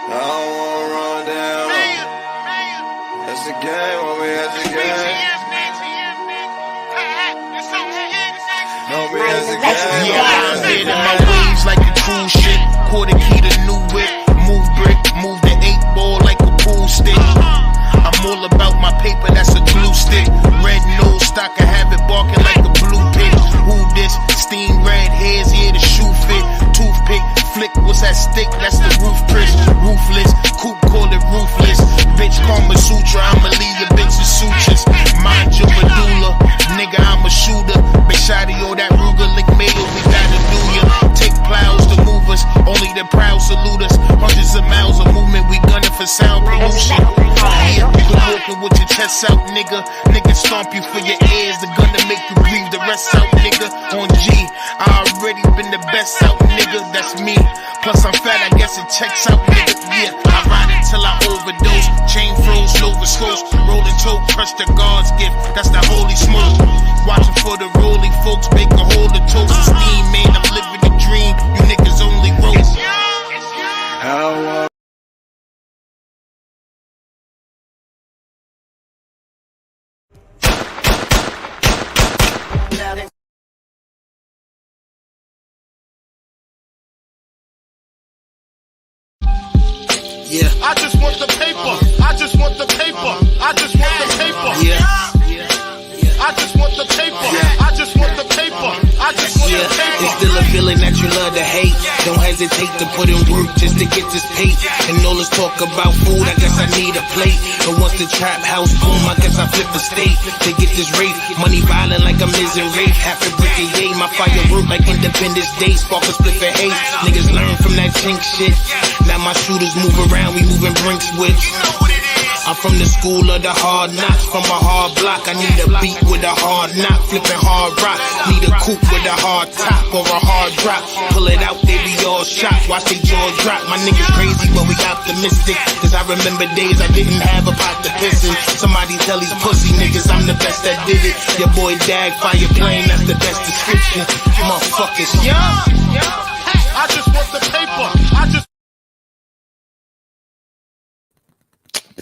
I don't wanna run down. That's the game, homie, that's the game. Homie, that's the game. Yeah, I'm in my waves like a cruise ship. Quarter key to new whip. Move brick, move the 8-ball like a pool stick. I'm all about my paper, that's a glue stick. Red nose stock, I have it barking like a blue pig. Who this? Steam red hairs, yeah, the shoe fit. Toothpick, flick, what's that stick? That's the roof Chris. Ruthless, Coop call it ruthless. Bitch, Karma Sutra, I'ma leave your bitch in sutures. Mind your medulla, nigga, I'm a shooter. Big shotty, all that Ruger, lick mayo, we gotta do ya. Take plows to move us, only the proud salute us. Hundreds of miles of movement, we gunning for sound pollution. Yeah, you can walking with your chest out, nigga. Nigga stomp you for your ears, the gun to make you breathe the rest out, nigga. On G, I already been the best out, nigga, that's me. Plus I'm fat, I guess it checks out, nigga, yeah. I ride it till I overdose, chain froze, Nova slows, rolling toe, crush the God's gift, that's the holy smoke. Watching for the rolling folks, make a hole of toast and steam, man, I'm living the dream, you niggas only roll. How Yeah. I just want the paper. I just want the paper. I just want the paper. Yeah. I just want the paper. I just want the paper. I just want the paper. It's still a feeling that you love to hate. Don't hesitate to put in work just to get this pay. And all this talk about food, I guess I need a plate. But once the trap house boom, I guess I flip a state to get this rate. Money violent like I'm Miz and Rafe. Half a brick and yay. My fire work like Independence Day. Spark a split for hate. Niggas learn from that chink shit. Now my shooters move around, we moving Brinks with. I'm from the school of the hard knocks, from a hard block. I need a beat with a hard knock, flipping hard rock. Need a coupe with a hard top or a hard drop. Pull it out, they be all shocked, watch they jaw drop. My niggas crazy, but we optimistic. Cause I remember days I didn't have a pot to piss in. Somebody tell these pussy niggas I'm the best that did it. Your boy Dag, fire plane, that's the best description. Motherfuckers, yeah. I just want the paper. I just.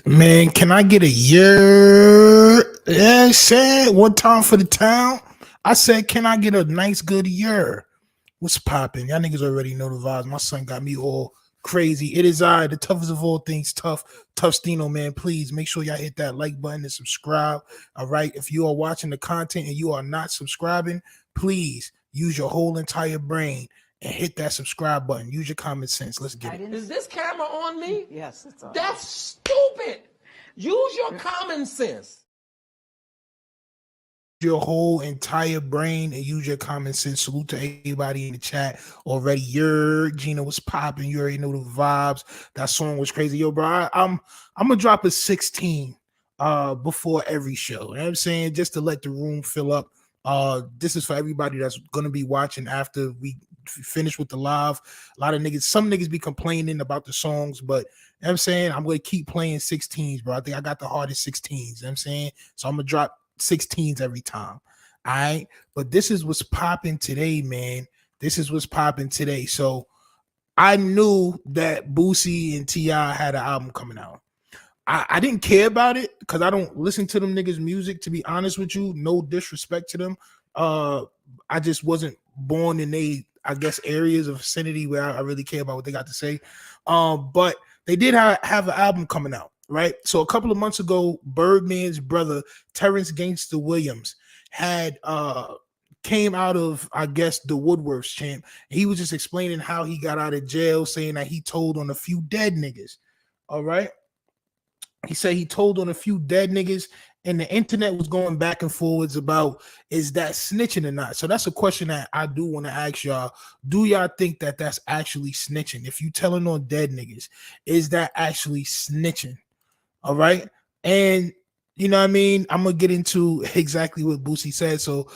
Man, can I get a year? Yeah, I said one time for the town. I said, can I get a nice good year? What's popping? Y'all niggas already know the vibes. My son got me all crazy. It is I, the toughest of all things, tough Stino, man. Please make sure y'all hit that like button and subscribe. All right. If you are watching the content and you are not subscribing, please use your whole entire brain and hit that subscribe button. Use your common sense. Let's get it. Is this camera on me? Yes, it's on. That's stupid. Use your common sense. Your whole entire brain and use your common sense. Salute to everybody in the chat already. Gina was popping. You already know the vibes. That song was crazy. Yo, bro, I'm gonna drop a 16 before every show. You know what I'm saying? Just to let the room fill up. This is for everybody that's gonna be watching after we finish with the live. A lot of niggas, some niggas be complaining about the songs, but you know what I'm saying, I'm gonna keep playing 16s, bro. I think I got the hardest 16s, you know what I'm saying? So I'm gonna drop 16s every time. All right. But this is what's popping today, man. This is what's popping today. So I knew that Boosie and T.I. had an album coming out. I didn't care about it because I don't listen to them niggas' music, to be honest with you. No disrespect to them. I just wasn't born in I guess areas of vicinity where I really care about what they got to say. But they did have an album coming out, right? So a couple of months ago, Birdman's brother, Terrence Gangster Williams, had came out of, I guess, the Woodworths champ. He was just explaining how he got out of jail, saying that he told on a few dead niggas. All right. He said he told on a few dead niggas, and the internet was going back and forwards about, is that snitching or not? So that's a question that I do want to ask y'all. Do y'all think that that's actually snitching? If you telling on dead niggas, is that actually snitching? All right. And you know what I mean? I'm going to get into exactly what Boosie said. So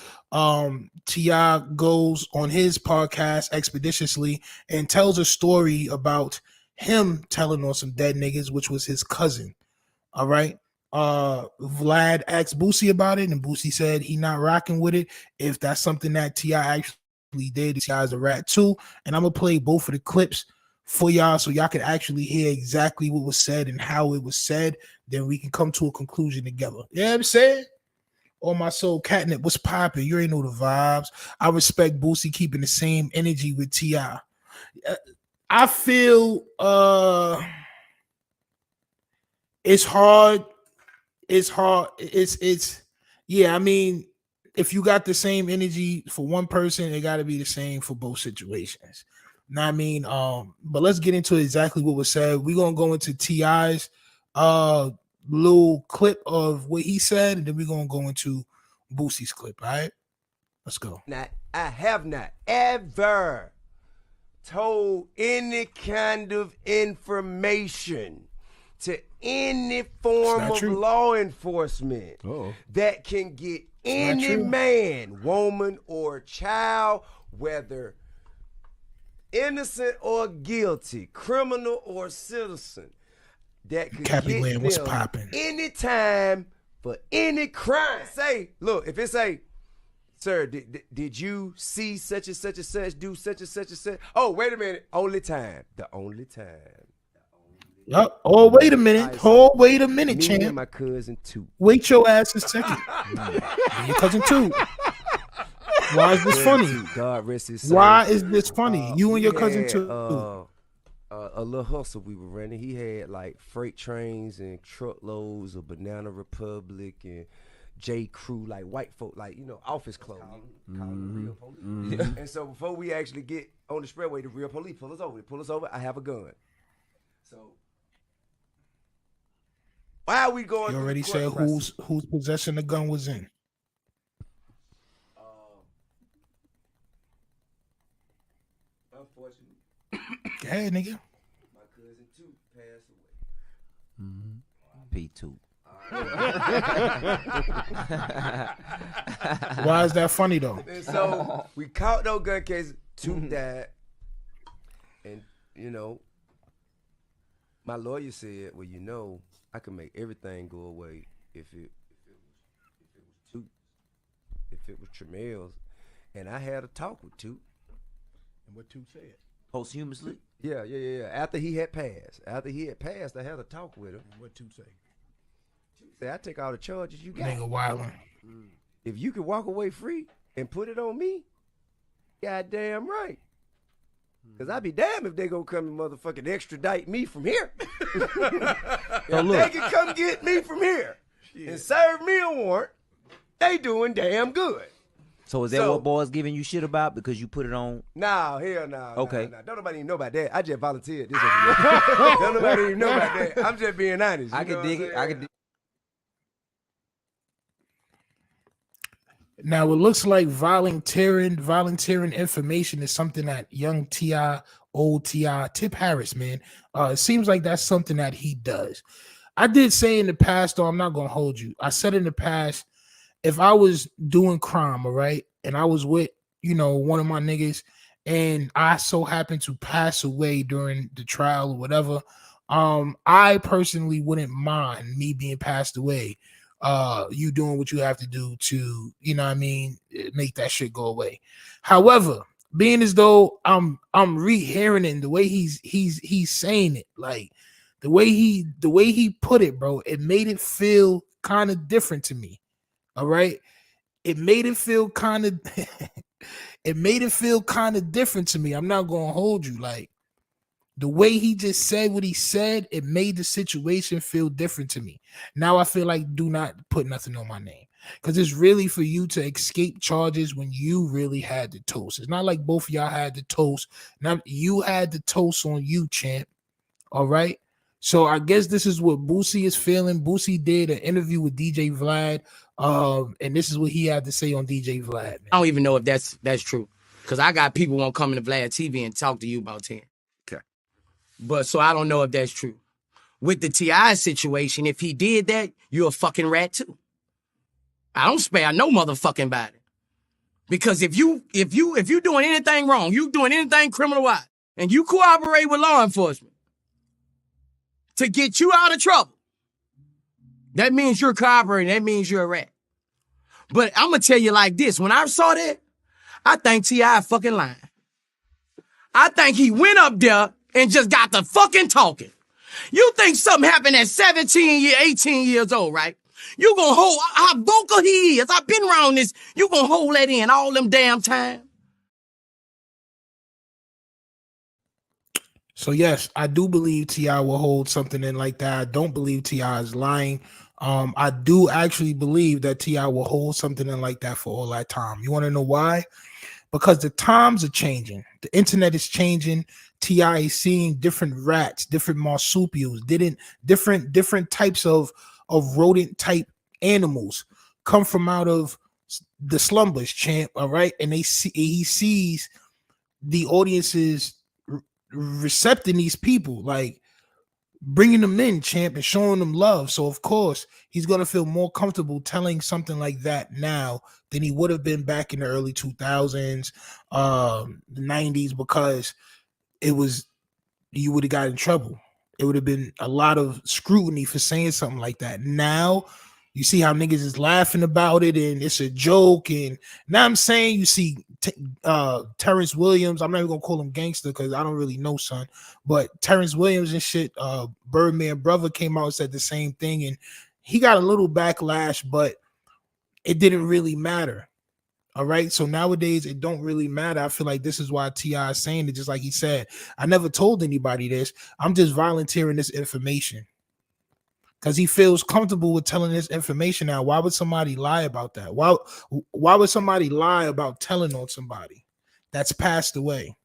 T.I. goes on his podcast expeditiously and tells a story about him telling on some dead niggas, which was his cousin. All right. Vlad asked Boosie about it, and Boosie said he not rocking with it. If that's something that T.I. actually did, T.I. is a rat too. And I'm gonna play both of the clips for y'all so y'all can actually hear exactly what was said and how it was said. Then we can come to a conclusion together. You know what I'm saying? On my soul, Catnip, what's popping? You ain't know the vibes. I respect Boosie keeping the same energy with T.I. I feel it's hard. It's hard. It's yeah, I mean, if you got the same energy for one person, it gotta be the same for both situations. Know what I mean? But let's get into exactly what was said. We're gonna go into T.I.'s little clip of what he said, and then we're gonna go into Boosie's clip. All right, let's go. I have not ever told any kind of information to any form of law enforcement that can get any man, woman, or child, whether innocent or guilty, criminal or citizen, that could Cappy get Land, what's them popping? anytime for any crime. Say, look, if it say, sir, did you see such and such and such, do such and such and such? Oh, wait a minute. Only time. The only time. Yep. Oh, wait a minute. Oh, wait a minute, Me champ. and my cousin too. Wait your ass a second. Your cousin too. Why is this funny? God rest his soul. Why is this funny? You and your cousin had, too. A little hustle we were running. He had like freight trains and truckloads of Banana Republic and J. Crew, like white folk, like, you know, office clothes. Call them real police. And so before we actually get on the expressway, the real police pull us over. They pull us over. I have a gun. So why are we going? You already said whose possession the gun was in. Unfortunately, Hey, nigga. my cousin too passed away. P2. Why is that funny though? And so we caught those gun cases. Two died, and you know, my lawyer said, "Well, you know, I can make everything go away if it was Tramel's." And I had a talk with Toot. And what Toot said? Posthumously? Yeah. After he had passed, I had a talk with him. And what Toot say? Toot said, "I take all the charges you got. Nigga wildin'. If you can walk away free and put it on me, goddamn right. Cause I'd be damned if they gonna come and motherfucking extradite me from here. If they can come get me from here and serve me a warrant, they doing damn good." So is that what boys giving you shit about because you put it on? Nah, hell no. Okay. Nah. Don't nobody even know about that. I just volunteered this. Don't nobody even know about that. I'm just being honest. I can dig it. I can dig. Now it looks like volunteering information is something that young T.I., old T.I., Tip Harris, man. It seems like that's something that he does. I did say in the past, though, I'm not gonna hold you. I said in the past, if I was doing crime, all right, and I was with, you know, one of my niggas, and I so happened to pass away during the trial or whatever, I personally wouldn't mind me being passed away. You doing what you have to do to, you know what I mean, make that shit go away. However, being as though I'm rehearing it, the way he's saying it, like the way he put it, bro, it made it feel kind of different to me. All right. It made it feel kind of different to me. I'm not gonna hold you. Like the way he just said what he said, it made the situation feel different to me. Now I feel like do not put nothing on my name. Because it's really for you to escape charges when you really had the toast. It's not like both of y'all had the toast. Now you had the toast on you, champ. All right. So I guess this is what Boosie is feeling. Boosie did an interview with DJ Vlad. And this is what he had to say on DJ Vlad. Man. I don't even know if that's true. Because I got people won't come into Vlad TV and talk to you about 10. Okay. But so I don't know if that's true. With the T.I. situation, if he did that, you're a fucking rat too. I don't spare no motherfucking body. Because if you doing anything wrong, you doing anything criminal-wise, and you cooperate with law enforcement to get you out of trouble, that means you're cooperating. That means you're a rat. But I'm going to tell you like this. When I saw that, I think T.I. fucking lying. I think he went up there and just got the fucking talking. You think something happened at 18 years old, right? You gonna hold how vocal he is. I've been around this. You gonna hold that in all them damn time. So yes, I do believe T.I. will hold something in like that. I don't believe T.I. is lying. I do actually believe that T.I. will hold something in like that for all that time. You want to know why? Because the times are changing. The internet is changing. T.I. is seeing different rats, different marsupials, different types of rodent type animals come from out of the slumbers, champ. All right, and he sees the audiences recepting these people, like bringing them in, champ, and showing them love. So of course he's gonna feel more comfortable telling something like that now than he would have been back in the early 2000s, the 90s, because it was, you would have got in trouble. It would have been a lot of scrutiny for saying something like that. Now you see how niggas is laughing about it and it's a joke. And now I'm saying you see Terrence Williams. I'm not even gonna call him gangster because I don't really know, son. But Terrence Williams and shit, Birdman brother came out and said the same thing, and he got a little backlash, but it didn't really matter. All right. So nowadays it don't really matter. I feel like this is why T.I. is saying it, just like he said. I never told anybody this. I'm just volunteering this information because he feels comfortable with telling this information now. Why would somebody lie about that? Why would somebody lie about telling on somebody that's passed away?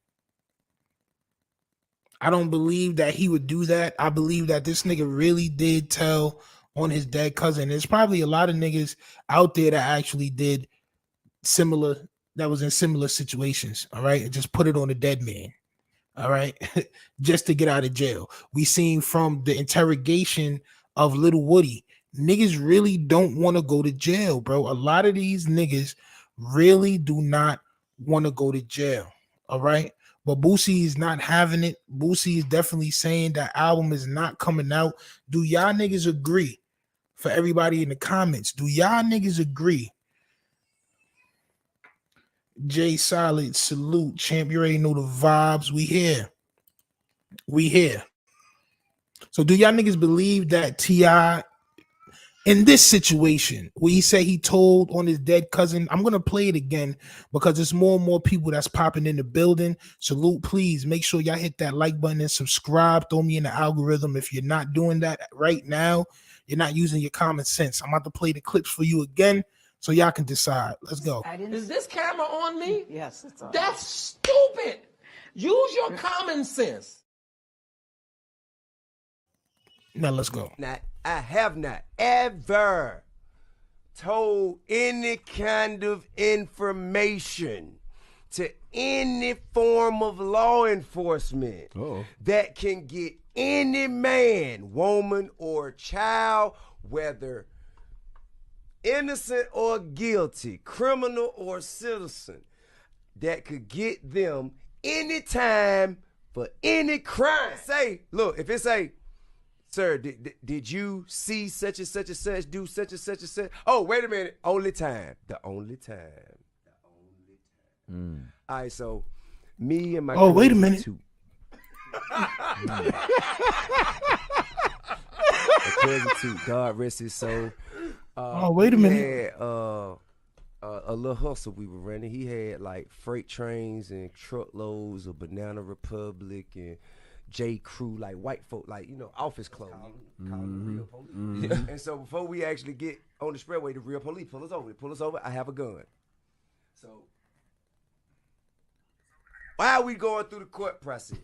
I don't believe that he would do that. I believe that this nigga really did tell on his dead cousin. There's probably a lot of niggas out there that actually did similar, that was in similar situations, all right, and just put it on a dead man, all right, just to get out of jail. We seen from the interrogation of Little Woody, niggas really don't want to go to jail, bro. A lot of these niggas really do not want to go to jail, all right. But Boosie is not having it. Boosie is definitely saying that album is not coming out. Do y'all niggas agree? For everybody in the comments, do y'all niggas agree? J Solid, salute, champ. You already know the vibes. We here. So do y'all niggas believe that T.I. in this situation where he said he told on his dead cousin? I'm gonna play it again because there's more and more people that's popping in the building. Salute, please make sure y'all hit that like button and subscribe. Throw me in the algorithm. If you're not doing that right now, you're not using your common sense. I'm about to play the clips for you again so y'all can decide. Let's go. Is this camera on me? Yes, it's on. That's stupid. Use your common sense. Now let's go. I have not ever told any kind of information to any form of law enforcement that can get any man, woman, or child, whether innocent or guilty, criminal or citizen, that could get them any time for any crime. Say, look, if it say, sir, did you see such and such and such, do such and such and such? Oh, wait a minute. Only time. The only time. All right, so me and my Oh, wait a minute. My cousin too. God rest his soul. Oh, wait a minute. Had, a little hustle we were running. He had like freight trains and truckloads of Banana Republic and J. Crew, like white folk, like, you know, office clothes. Call them real police. And so before we actually get on the spreadway, the real police pull us over. They pull us over. I have a gun. So while we going through the court process,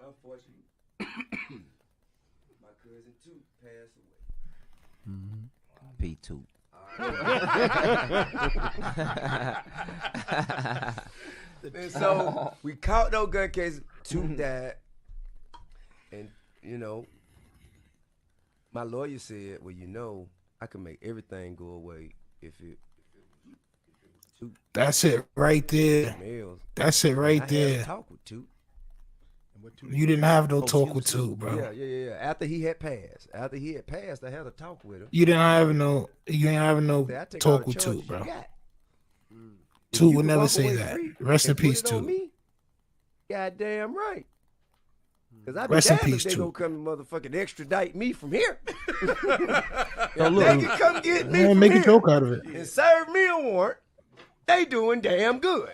unfortunately, my cousin too passed away. P2. And so we caught no gun case. Two died, and you know, my lawyer said, "Well, you know, I can make everything go away if it." That's it right there. Males. That's it right I had there. a talk with two. You didn't have no talk with two, bro. Yeah. After he had passed, I had a talk with him. You didn't have no Said, "I take all talk the with two, charges bro. you got." Two You would can never walk say away that. free Rest in and put peace, it on Two. me. Goddamn right. Cause I'd be Rest in damned if peace, they Two. gonna come and motherfucking extradite me from here. So If look, they can come get me from Make a here joke out of it. and serve me a warrant, they doing damn good.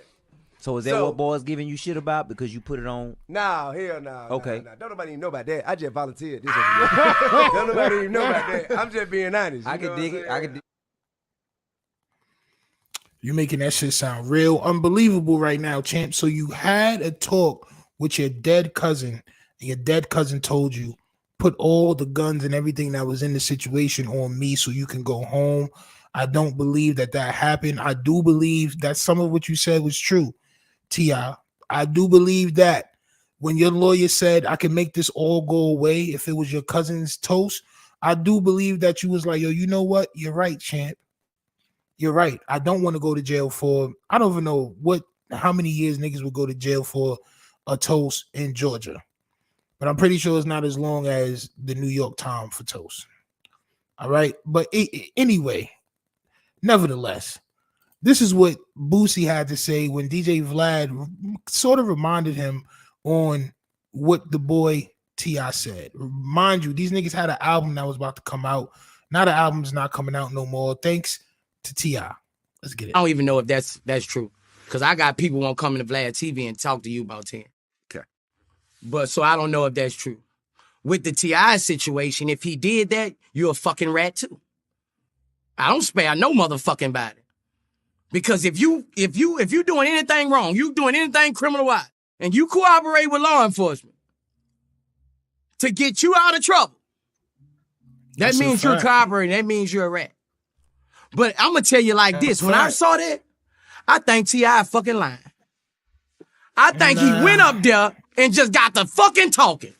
so is that So- what boys giving you shit about because you put it on? Nah, hell no. Okay. Nah. Don't nobody even know about that. I just volunteered this. Don't nobody even know about that. I'm just being honest. I You know can what dig I'm it. saying? I can dig. You making that shit sound real unbelievable right now, champ. So you had a talk with your dead cousin, and your dead cousin told you, put all the guns and everything that was in the situation on me so you can go home. I don't believe that happened. I do believe that some of what you said was true, T.I. I do believe that when your lawyer said I can make this all go away if it was your cousin's toast, I do believe that you was like, yo, you know what? You're right, champ. You're right. I don't want to go to jail for, I don't even know how many years niggas would go to jail for a toast in Georgia. But I'm pretty sure it's not as long as the New York time for toast. All right. But anyway, nevertheless, this is what Boosie had to say when DJ Vlad sort of reminded him on what the boy T.I. said. Mind you, these niggas had an album that was about to come out. Now the album's not coming out no more. Thanks to T.I. Let's get it. I don't even know if that's true. Because I got people won't come into Vlad TV and talk to you about 10. Okay. But so I don't know if that's true. With the T.I. situation, if he did that, you're a fucking rat too. I don't spare no motherfucking body. Because if you doing anything wrong, you doing anything criminal wise, and you cooperate with law enforcement to get you out of trouble, that That's a means you're fact. cooperating. That means you're a rat. But I'm gonna tell you like this: when I saw that, I think T.I. fucking lying. I think he went up there and just got the fucking talking.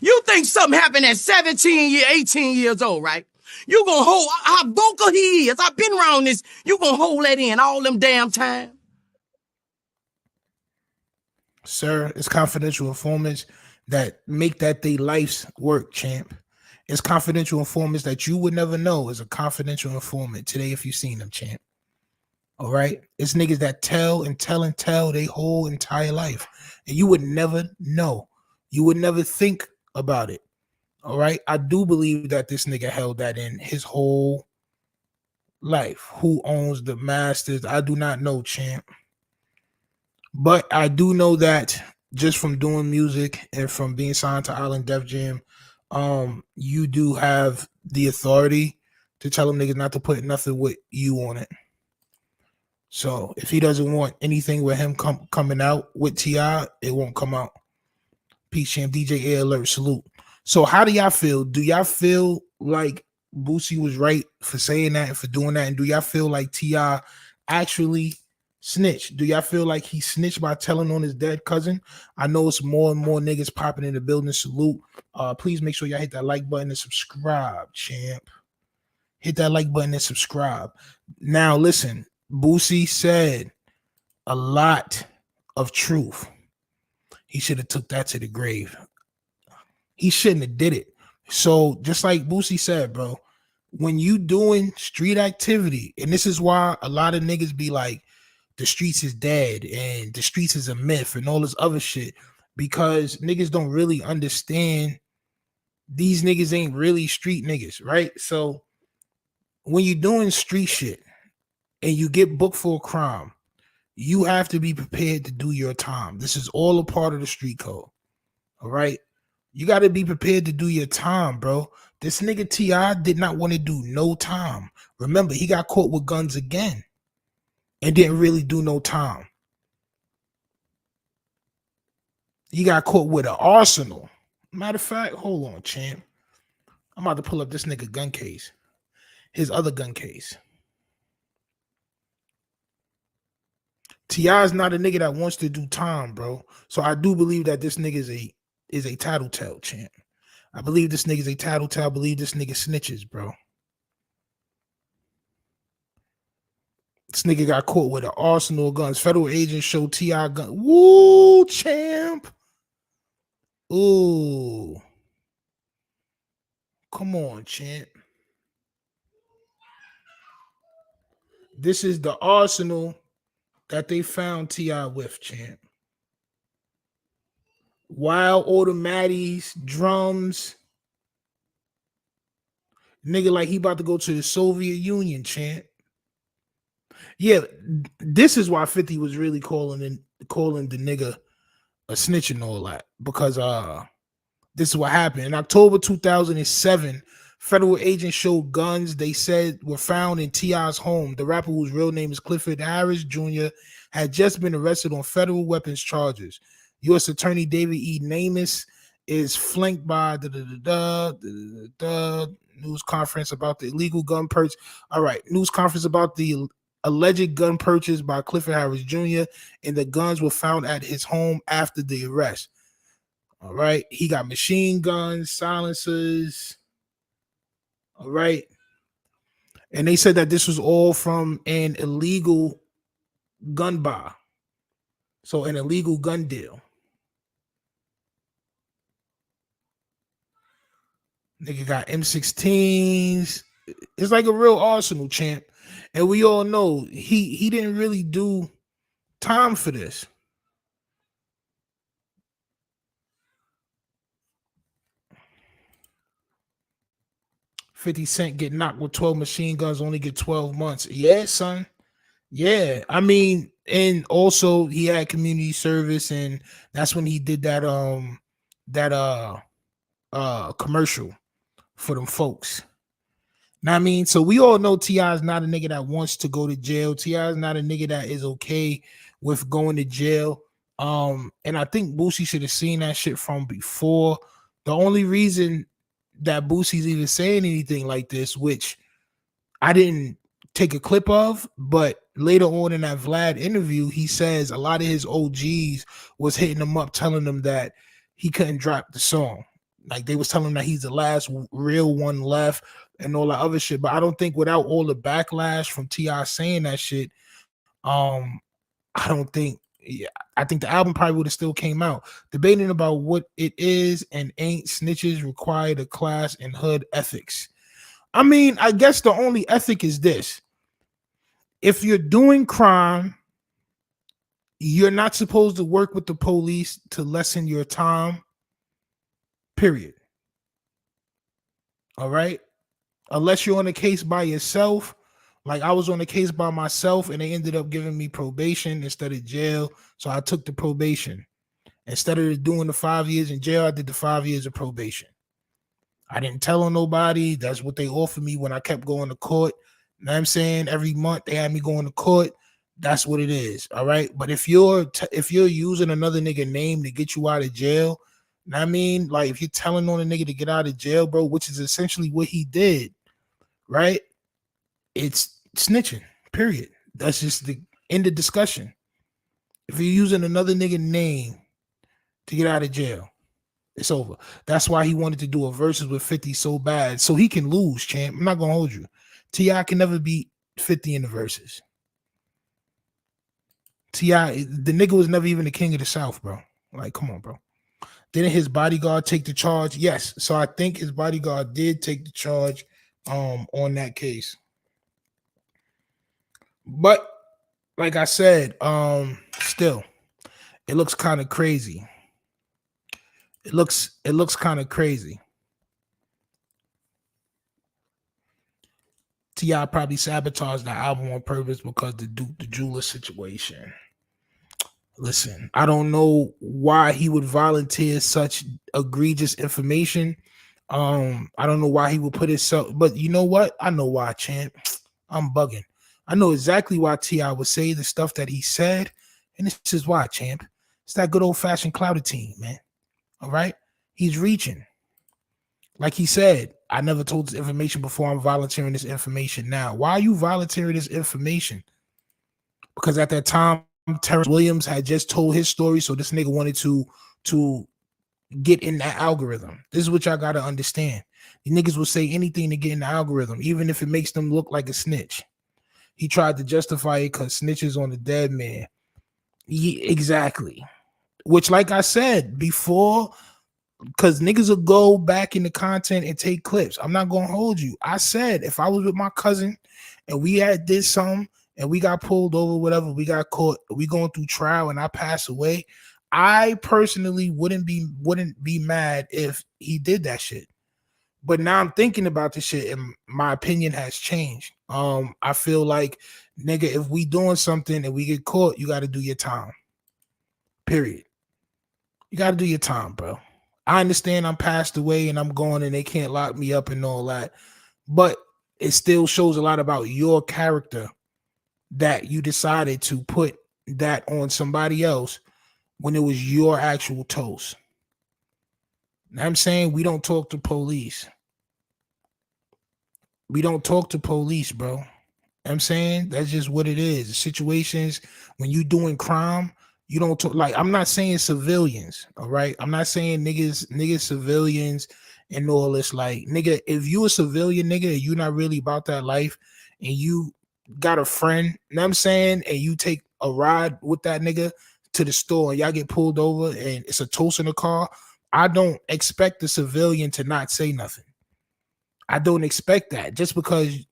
You think something happened at 18 years old, right? You gonna hold how vocal he is. I've been around this. You gonna hold that in all them damn time. Sir, it's confidential informants that make that they life's work, champ. It's confidential informants that you would never know is a confidential informant today if you seen them, champ. All right? It's niggas that tell and tell and tell their whole entire life. And you would never know. You would never think about it. All right? I do believe that this nigga held that in his whole life. Who owns the masters? I do not know, champ. But I do know that just from doing music and from being signed to Island Def Jam, you do have the authority to tell them niggas not to put nothing with you on it. So if he doesn't want anything with him coming out with T.I., it won't come out. Peace, champ. DJ Air Alert, salute. So how do y'all feel? Do y'all feel like Boosie was right for saying that and for doing that? And do y'all feel like T.I. actually snitched? Do y'all feel like he snitched by telling on his dead cousin? I know it's more and more niggas popping in the building. Salute. Please make sure y'all hit that like button and subscribe, champ. Hit that like button and subscribe. Now listen, Boosie said a lot of truth. He should have took that to the grave. He shouldn't have did it. So just like Boosie said, bro, when you doing street activity, and this is why a lot of niggas be like, the streets is dead and the streets is a myth and all this other shit, because niggas don't really understand these niggas ain't really street niggas, right? So when you're doing street shit and you get booked for a crime, you have to be prepared to do your time. This is all a part of the street code. All right. You got to be prepared to do your time, bro. This nigga T.I. did not want to do no time. Remember, he got caught with guns again and didn't really do no time. He got caught with an arsenal. Matter of fact, hold on, champ. I'm about to pull up this nigga gun case. His other gun case. T.I. is not a nigga that wants to do time, bro. So I do believe that this nigga is a tattletale, champ. I believe this nigga's a tattletale. I believe this nigga snitches, bro. This nigga got caught with an arsenal of guns. Federal agents show T.I. gun. Woo, champ. Ooh. Come on, champ. This is the arsenal that they found T.I. with, champ. Wild automatics, drums. Nigga, like he about to go to the Soviet Union, champ. Yeah, this is why 50 was really calling the nigga a snitch and all that. Because this is what happened. In October 2007, federal agents showed guns they said were found in T.I.'s home. The rapper, whose real name is Clifford Harris Jr., had just been arrested on federal weapons charges. U.S. Attorney David E. Namus is flanked by news conference about the illegal gun purchase. All right, news conference about the alleged gun purchase by Clifford Harris Jr., and the guns were found at his home after the arrest. All right, he got machine guns, silencers. All right, and they said that this was all from an illegal gun buy, so an illegal gun deal. Nigga got M16s. It's like a real arsenal, champ. And we all know he didn't really do time for this. $50 Cent get knocked with 12 machine guns, only get 12 months. Yeah, son. Yeah. I mean, and also he had community service, and that's when he did that commercial for them folks. Now, I mean, so we all know T.I. is not a nigga that wants to go to jail. T.I. is not a nigga that is okay with going to jail. And I think Boosie should have seen that shit from before. The only reason that Boosie's even saying anything like this, which I didn't take a clip of, but later on in that Vlad interview, he says a lot of his OGs was hitting him up, telling him that he couldn't drop the song. Like they was telling him that he's the last real one left and all that other shit. But I don't think without all the backlash from T.I. saying that shit, I don't think, I think the album probably would have still came out. Debating about what it is and ain't snitches require the class and hood ethics. I mean, I guess the only ethic is this. If you're doing crime, you're not supposed to work with the police to lessen your time. Period. All right. Unless you're on a case by yourself. Like I was on a case by myself and they ended up giving me probation instead of jail. So I took the probation. Instead of doing the 5 years in jail, I did the 5 years of probation. I didn't tell on nobody. That's what they offered me when I kept going to court. You know what I'm saying? Every month they had me going to court. That's what it is. All right. But if you're using another nigga name to get you out of jail, I mean, like if you're telling on a nigga to get out of jail, bro, which is essentially what he did, right? It's snitching, period. That's just the end of discussion. If you're using another nigga name to get out of jail, it's over. That's why he wanted to do a versus with 50 so bad, so he can lose, champ. I'm not gonna hold you. T.I. can never beat 50 in the verses. T.I., the nigga was never even the king of the South, bro. Like, come on, bro. Didn't his bodyguard take the charge? Yes. So I think his bodyguard did take the charge on that case. But like I said, still, it looks kind of crazy. It looks kind of crazy. T.I. probably sabotaged the album on purpose because the jeweler situation. Listen, I don't know why he would volunteer such egregious information. I don't know why he would put himself, but you know what? I know why, champ. I'm bugging. I know exactly why T.I. would say the stuff that he said, and this is why, champ. It's that good old-fashioned Clout team, man. All right? He's reaching. Like he said, I never told this information before. I'm volunteering this information now. Why are you volunteering this information? Because at that time, Terrence Williams had just told his story, so this nigga wanted to get in that algorithm. This is what y'all got to understand. The niggas will say anything to get in the algorithm, even if it makes them look like a snitch. He tried to justify it because snitches on the dead man. Exactly. Which, like I said before, because niggas will go back in the content and take clips. I'm not going to hold you. I said if I was with my cousin and we had did something and we got pulled over, whatever, we got caught, we going through trial and I pass away, I personally wouldn't be mad if he did that shit. But now I'm thinking about this shit and my opinion has changed. I feel like, nigga, if we doing something and we get caught, you got to do your time. Period. You got to do your time, bro. I understand I'm passed away and I'm going and they can't lock me up and all that, but it still shows a lot about your character that you decided to put that on somebody else when it was your actual toast. I'm saying we don't talk to police. We don't talk to police, bro. I'm saying that's just what it is. Situations when you doing crime, you don't talk. Like, I'm not saying civilians, all right? I'm not saying niggas civilians and all this. Like, nigga, if you a civilian nigga and you not really about that life and you got a friend, you know what I'm saying, and you take a ride with that nigga to the store and y'all get pulled over and it's a toast in the car, I don't expect the civilian to not say nothing. I don't expect that just because,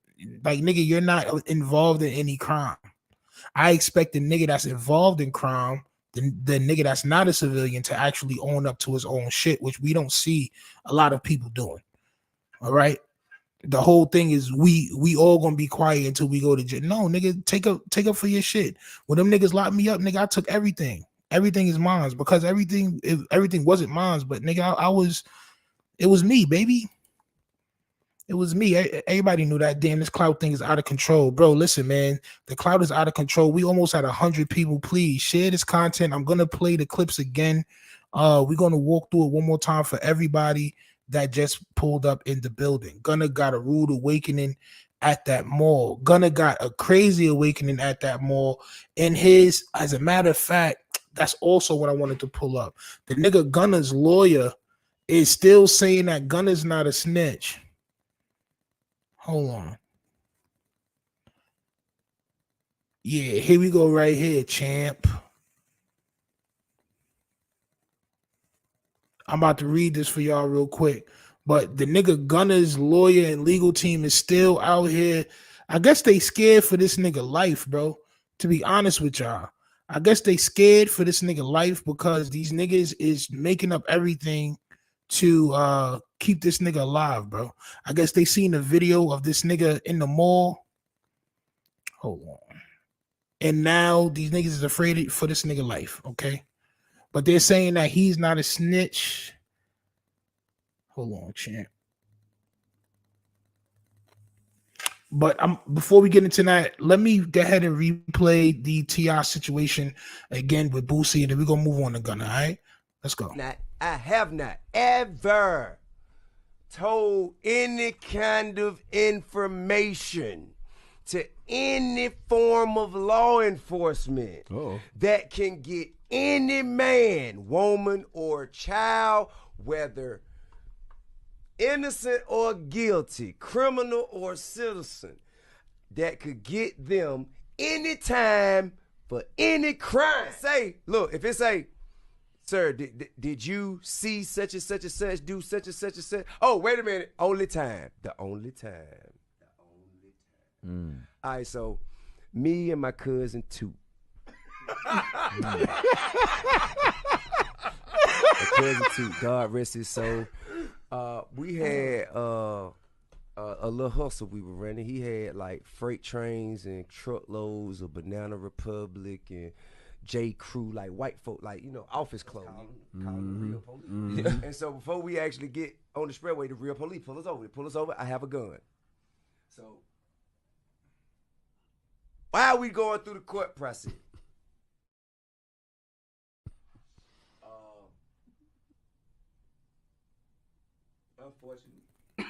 like, nigga, you're not involved in any crime. I expect the nigga that's involved in crime, the nigga that's not a civilian, to actually own up to his own shit, which we don't see a lot of people doing. All right. The whole thing is we all gonna be quiet until we go to jail. No, nigga, take up for your shit. When them niggas locked me up, nigga, I took everything. Everything is mine because everything wasn't mine, but nigga, it was me, baby. It was me. Everybody knew that. Damn, this Clout thing is out of control. Bro, listen, man. The Clout is out of control. We almost had 100 people. Please share this content. I'm going to play the clips again. We're going to walk through it one more time for everybody that just pulled up in the building. Gunna got a rude awakening at that mall. Gunna got a crazy awakening at that mall. And as a matter of fact, that's also what I wanted to pull up. The nigga Gunna's lawyer is still saying that Gunna's not a snitch. Hold on. Yeah, here we go right here, champ. I'm about to read this for y'all real quick. But the nigga Gunna's lawyer and legal team is still out here. I guess they scared for this nigga life, bro. To be honest with y'all. I guess they scared for this nigga life because these niggas is making up everything to keep this nigga alive, bro. I guess they seen a video of this nigga in the mall. Hold on. And now these niggas is afraid for this nigga life, okay? But they're saying that he's not a snitch. Hold on, champ. But before we get into that, let me go ahead and replay the T.I. situation again with Boosie, and then we're going to move on to Gunna, all right? Let's go. I have not ever told any kind of information to any form of law enforcement that can get any man, woman, or child, whether innocent or guilty, criminal or citizen, that could get them any time for any crime. Say, look, if it say, sir, did you see such and such and such, do such and such and such? Oh, wait a minute. Only time. The only time. All right, so me and my cousin, too. My cousin, too. God rest his soul. We had a little hustle we were running. He had like freight trains and truckloads of Banana Republic and J. Crew, like white folk, like, you know, office clothes. Call them real police. And so before we actually get on the spreadway, the real police pull us over. They pull us over, I have a gun. So while we going through the court process, unfortunately, my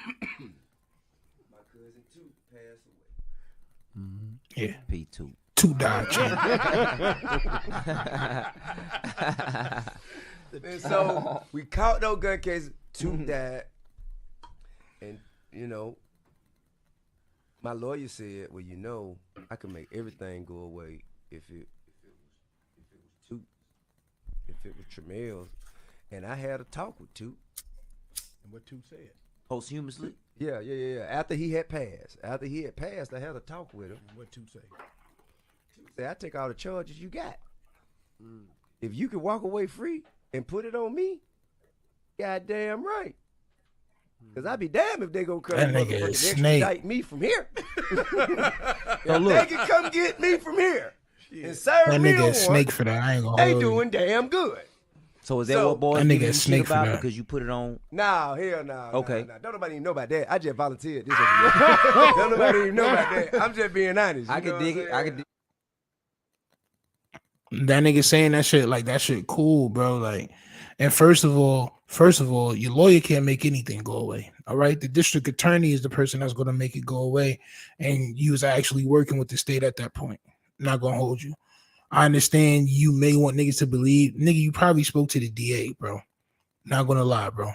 cousin too passed away. Yeah. P2. Two died, champ. And so we caught no gun cases, two died. And, you know, my lawyer said, well, you know, I can make everything go away if it was Tremell's. And I had a talk with Toot. And what Toot said? Posthumously? Yeah. After he had passed, I had a talk with him. And what Toot say? Say, I take all the charges you got. If you can walk away free and put it on me, goddamn right. Cause I'd be damned if they gonna come That nigga motherfucking is snake. extradite me from here. So look, They can come get me from here and serve That me nigga the is snake for that. I ain't gonna They hold you. doing damn good. so is that So, what boys that nigga giving you is shit snake for about that. because you put it on? Nah, hell no. Okay. Nah. Don't nobody even know about that. I just volunteered. This don't nobody even know about that. I'm just being honest. I can dig it. I can dig. That nigga saying that shit, like, that shit cool, bro. Like, and first of all, your lawyer can't make anything go away. All right. The district attorney is the person that's gonna make it go away. And you was actually working with the state at that point. Not gonna hold you. I understand you may want niggas to believe, nigga, you probably spoke to the DA, bro. Not gonna lie, bro.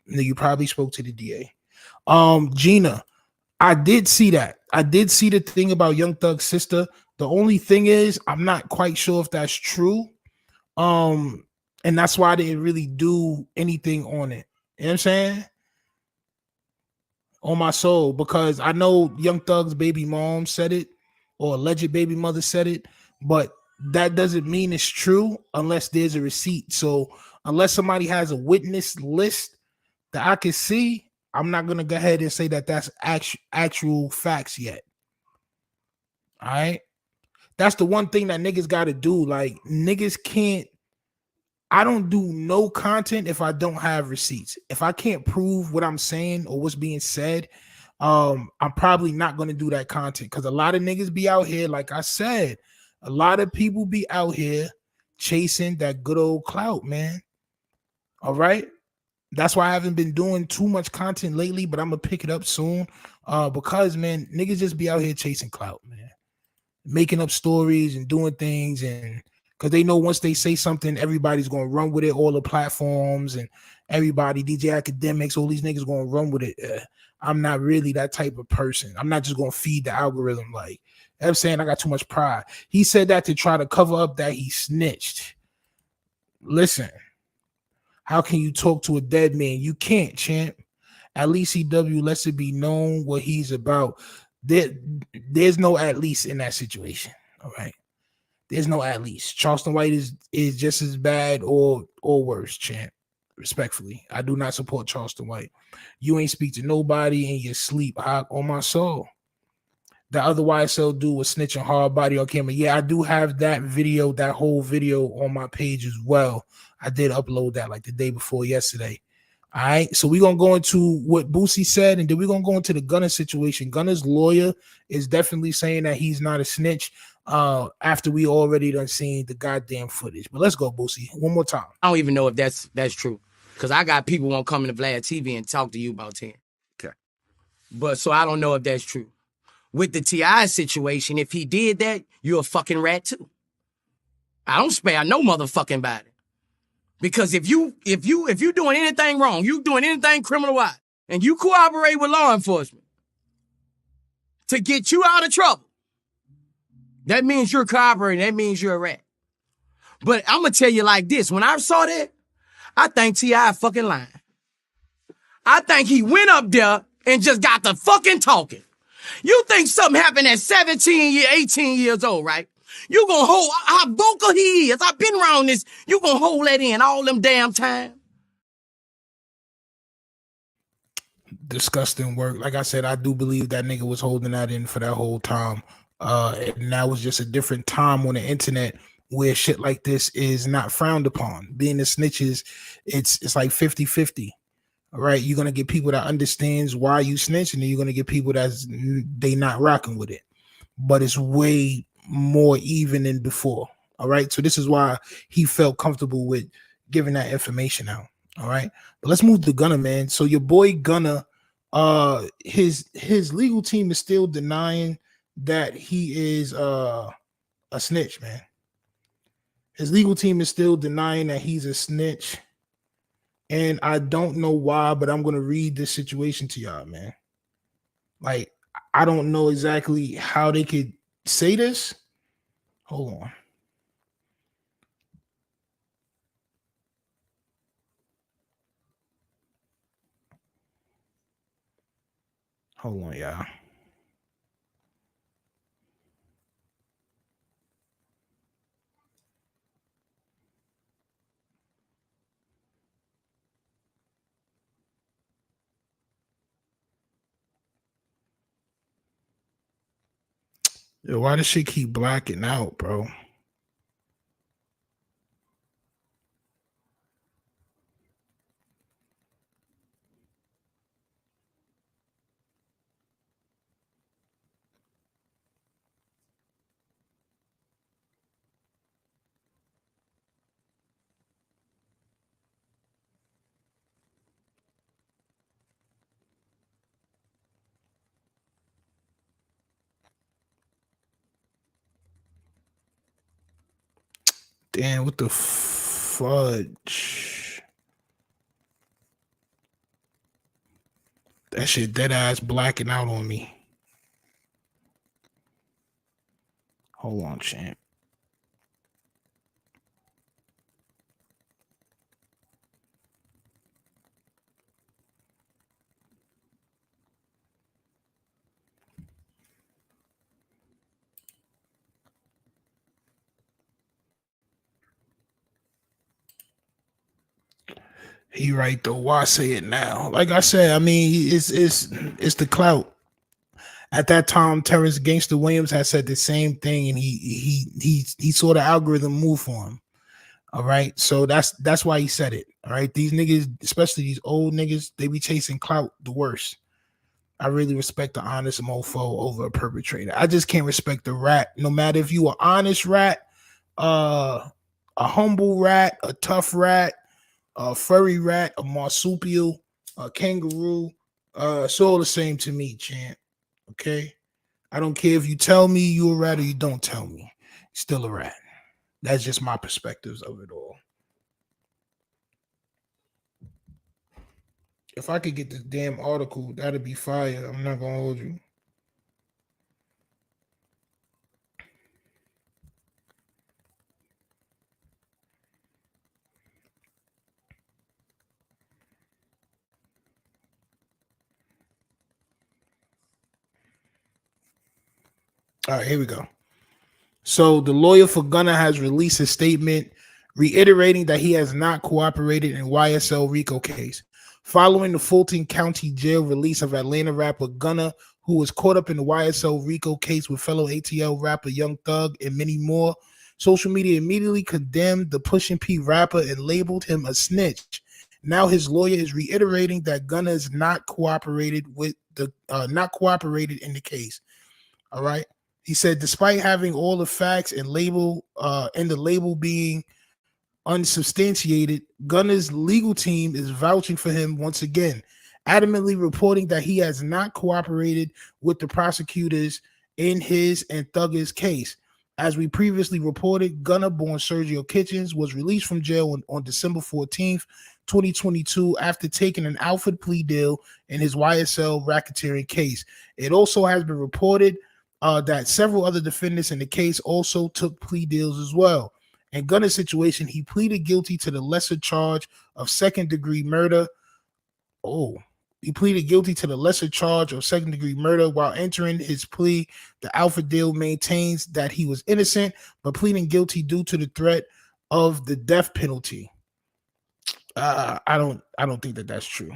You probably spoke to the DA. Gina, I did see that. I did see the thing about Young Thug's sister. The only thing is, I'm not quite sure if that's true. And that's why I didn't really do anything on it. You know what I'm saying? On my soul, because I know Young Thug's baby mom said it, or alleged baby mother said it, but that doesn't mean it's true unless there's a receipt. So unless somebody has a witness list that I can see, I'm not gonna go ahead and say that that's actual facts yet. All right, that's the one thing that niggas got to do. Like, niggas can't. I don't do no content if I don't have receipts. If I can't prove what I'm saying or what's being said, I'm probably not gonna do that content, because a lot of niggas be out here, like I said, a lot of people be out here chasing that good old clout, man. All right. That's why I haven't been doing too much content lately, but I'm gonna pick it up soon. Because, man, niggas just be out here chasing clout, man, making up stories and doing things, and because they know once they say something, everybody's gonna run with it. All the platforms and everybody, DJ Academics, all these niggas gonna run with it. I'm not really that type of person. I'm not just gonna feed the algorithm. Like, I'm saying, I got too much pride. He said that to try to cover up that he snitched. Listen, how can you talk to a dead man? You can't, champ. At least CW lets it be known what he's about. There's no at least in that situation. All right. There's no at least. Charleston White is just as bad or worse, champ. Respectfully, I do not support Charleston White. You ain't speak to nobody in your sleep, hot on my soul. The other YSL dude was snitching hard body on camera. Yeah, I do have that video, that whole video on my page as well. I did upload that like the day before yesterday. All right, so we're gonna go into what Boosie said, and then we're gonna go into the Gunna situation. Gunna's lawyer is definitely saying that he's not a snitch. After we already done seen the goddamn footage. But let's go, Boosie, one more time. I don't even know if that's true, because I got people won't come into Vlad TV and talk to you about 10. Okay. But so I don't know if that's true. With the T.I. situation, if he did that, you're a fucking rat too. I don't spare no motherfucking body. Because if you doing anything wrong, you doing anything criminal-wise, and you cooperate with law enforcement to get you out of trouble, that means you're cooperating. That means you're a rat. But I'm going to tell you like this. When I saw that, I think T.I. fucking lying. I think he went up there and just got the fucking talking. You think something happened at 18 years old, right? You gonna hold how vocal he is. I've been around this. You gonna hold that in all them damn time. Disgusting work. Like I said, I do believe that nigga was holding that in for that whole time. And that was just a different time on the internet where shit like this is not frowned upon. Being the snitches, it's like 50-50. All right, you're gonna get people that understands why you snitch, and then you're gonna get people that's they not rocking with it. But it's way more even than before. All right, so this is why he felt comfortable with giving that information out. All right, but let's move to Gunna, man. So your boy Gunna, his legal team is still denying that he is a snitch, man. His legal team is still denying that he's a snitch. And I don't know why, but I'm going to read this situation to y'all, man. Like, I don't know exactly how they could say this. Hold on. Hold on, y'all. Yo, why does shit keep blacking out, bro? Damn, what the fudge? That shit dead ass blacking out on me. Hold on, champ. He right though. Why say it now? Like I said, I mean, it's the clout. At that time, Terrence Gangster Williams had said the same thing, and he saw the algorithm move for him. All right, so that's why he said it. All right, these niggas, especially these old niggas, they be chasing clout the worst. I really respect the honest mofo over a perpetrator. I just can't respect the rat. No matter if you an honest rat, a humble rat, a tough rat, a furry rat, a marsupial, a kangaroo. It's all the same to me, champ. Okay, I don't care if you tell me you a rat or you don't tell me. You're still a rat. That's just my perspectives of it all. If I could get this damn article, that'd be fire. I'm not gonna hold you. All right, here we go. So the lawyer for Gunna has released a statement reiterating that he has not cooperated in YSL RICO case. Following the Fulton County Jail release of Atlanta rapper Gunna, who was caught up in the YSL RICO case with fellow ATL rapper Young Thug and many more, social media immediately condemned the Pushin' P rapper and labeled him a snitch. Now his lawyer is reiterating that Gunna is not cooperated in the case. All right. He said, despite having all the facts and the label being unsubstantiated, Gunna's legal team is vouching for him once again, adamantly reporting that he has not cooperated with the prosecutors in his and Thugger's case. As we previously reported, Gunna, born Sergio Kitchens, was released from jail on December 14th, 2022, after taking an Alfred plea deal in his YSL racketeering case. It also has been reported that several other defendants in the case also took plea deals as well. In Gunna's situation, he pleaded guilty to the lesser charge of second-degree murder. He pleaded guilty to the lesser charge of second-degree murder. While entering his plea, the Alfred deal maintains that he was innocent, but pleading guilty due to the threat of the death penalty. I don't think that that's true.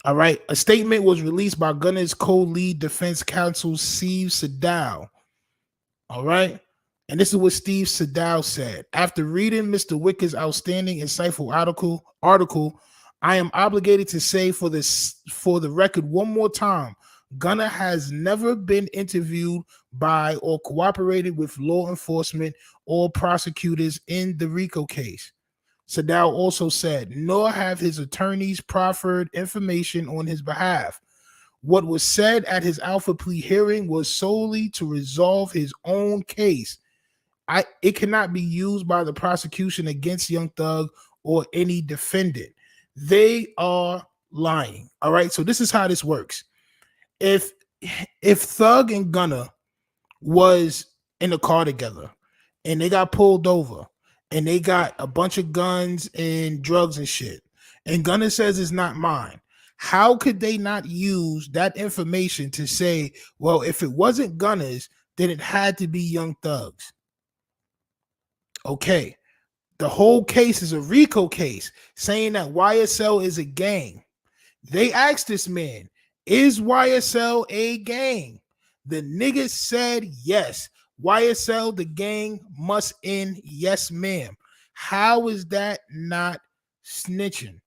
All right. A statement was released by Gunna's co-lead defense counsel, Steve Siddall. All right. And this is what Steve Siddall said. After reading Mr. Wicker's outstanding, insightful article, I am obligated to say for the record one more time, Gunna has never been interviewed by or cooperated with law enforcement or prosecutors in the RICO case. Siddall also said, nor have his attorneys proffered information on his behalf. What was said at his Alpha plea hearing was solely to resolve his own case. It cannot be used by the prosecution against Young Thug or any defendant. They are lying. All right. So this is how this works. If Thug and Gunna was in a car together and they got pulled over and they got a bunch of guns and drugs and shit, and Gunna says it's not mine, how could they not use that information to say, well, if it wasn't Gunna's, then it had to be Young Thug's? Okay. The whole case is a RICO case saying that YSL is a gang. They asked this man, is YSL a gang? The nigga said yes. YSL, the gang must end. Yes, ma'am. How is that not snitching?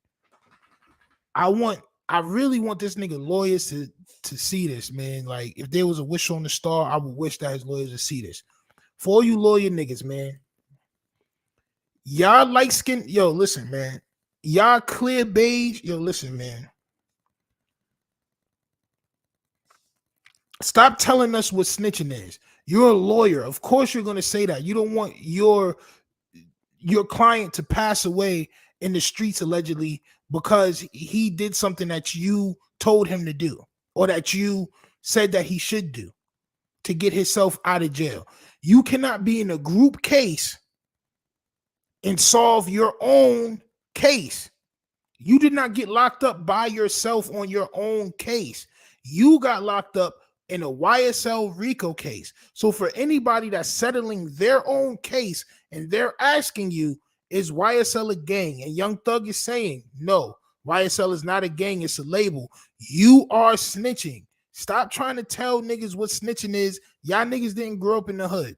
I really want this nigga lawyers to see this, man. Like, if there was a wish on the star, I would wish that his lawyers would see this. For all you lawyer niggas, man. Y'all light skin, yo, listen, man. Y'all clear beige, yo, listen, man. Stop telling us what snitching is. You're a lawyer. Of course you're going to say that. You don't want your client to pass away in the streets allegedly because he did something that you told him to do or that you said that he should do to get himself out of jail. You cannot be in a group case and solve your own case. You did not get locked up by yourself on your own case. You got locked up in a YSL RICO case. So for anybody that's settling their own case and they're asking you, is YSL a gang? And Young Thug is saying, no, YSL is not a gang, it's a label. You are snitching. Stop trying to tell niggas what snitching is. Y'all niggas didn't grow up in the hood.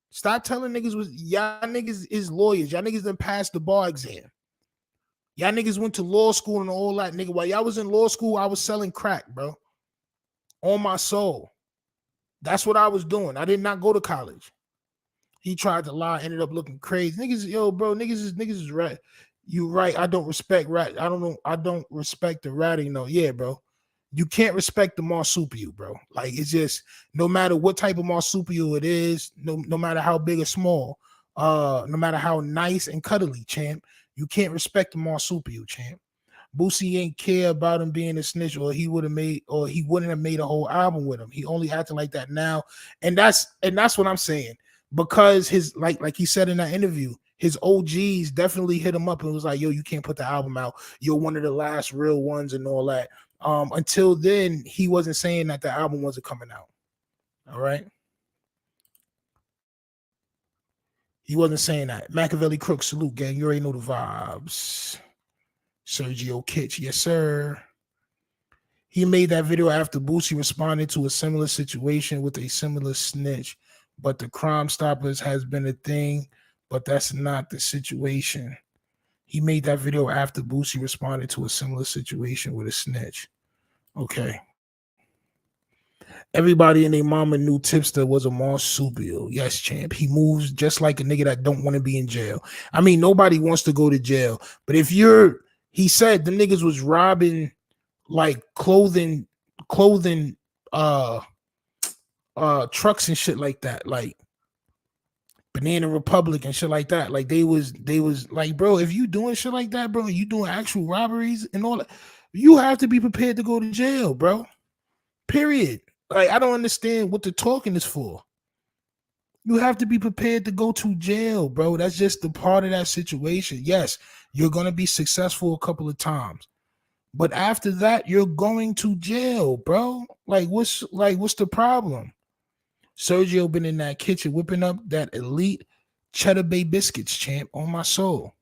Stop telling niggas what y'all niggas is lawyers. Y'all niggas done passed the bar exam. Y'all niggas went to law school and all that, nigga. While y'all was in law school, I was selling crack, bro. On my soul. That's what I was doing. I did not go to college. He tried to lie, ended up looking crazy. Niggas, yo, bro, niggas is rat. You right. I don't respect rat. I don't know. I don't respect the ratting. No, yeah, bro. You can't respect the marsupial, bro. Like, it's just, no matter what type of marsupial it is, no matter how big or small, no matter how nice and cuddly, champ, you can't respect the marsupial, champ. Boosie ain't care about him being a snitch, or he wouldn't have made a whole album with him. He only acting like that now. And that's what I'm saying. Because his, like he said in that interview, his OGs definitely hit him up and was like, yo, you can't put the album out. You're one of the last real ones and all that. Until then, he wasn't saying that the album wasn't coming out. All right. He wasn't saying that. Machiavelli Crook, salute, gang. You already know the vibes. Sergio Kitch, yes, sir. He made that video after Boosie responded to a similar situation with a similar snitch. But the Crime Stoppers has been a thing, but that's not the situation. He made that video after Boosie responded to a similar situation with a snitch. Okay. Everybody and their mama knew Tipster was a marsupial. Yes, champ. He moves just like a nigga that don't want to be in jail. I mean, nobody wants to go to jail. But if he said the niggas was robbing like clothing trucks and shit like that, like Banana Republic and shit like that. Like they was like, bro, if you doing shit like that, bro, you doing actual robberies and all that, you have to be prepared to go to jail, bro. Period. Like, I don't understand what the talking is for. You have to be prepared to go to jail, bro. That's just the part of that situation. Yes, you're gonna be successful a couple of times, but after that, you're going to jail, bro. Like, what's the problem? Sergio been in that kitchen whipping up that elite Cheddar Bay biscuits, champ, on my soul.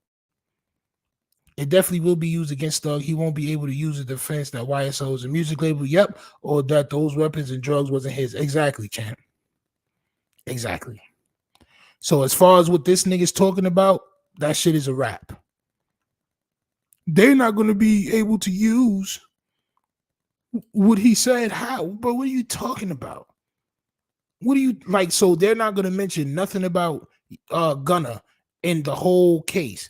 It definitely will be used against Thug. He won't be able to use a defense that YSL is a music label, yep, or that those weapons and drugs wasn't his. Exactly, champ. Exactly. So as far as what this nigga's talking about, that shit is a wrap. They're not going to be able to use what he said. How? Bro, what are you talking about? What do you like? So they're not going to mention nothing about Gunna in the whole case.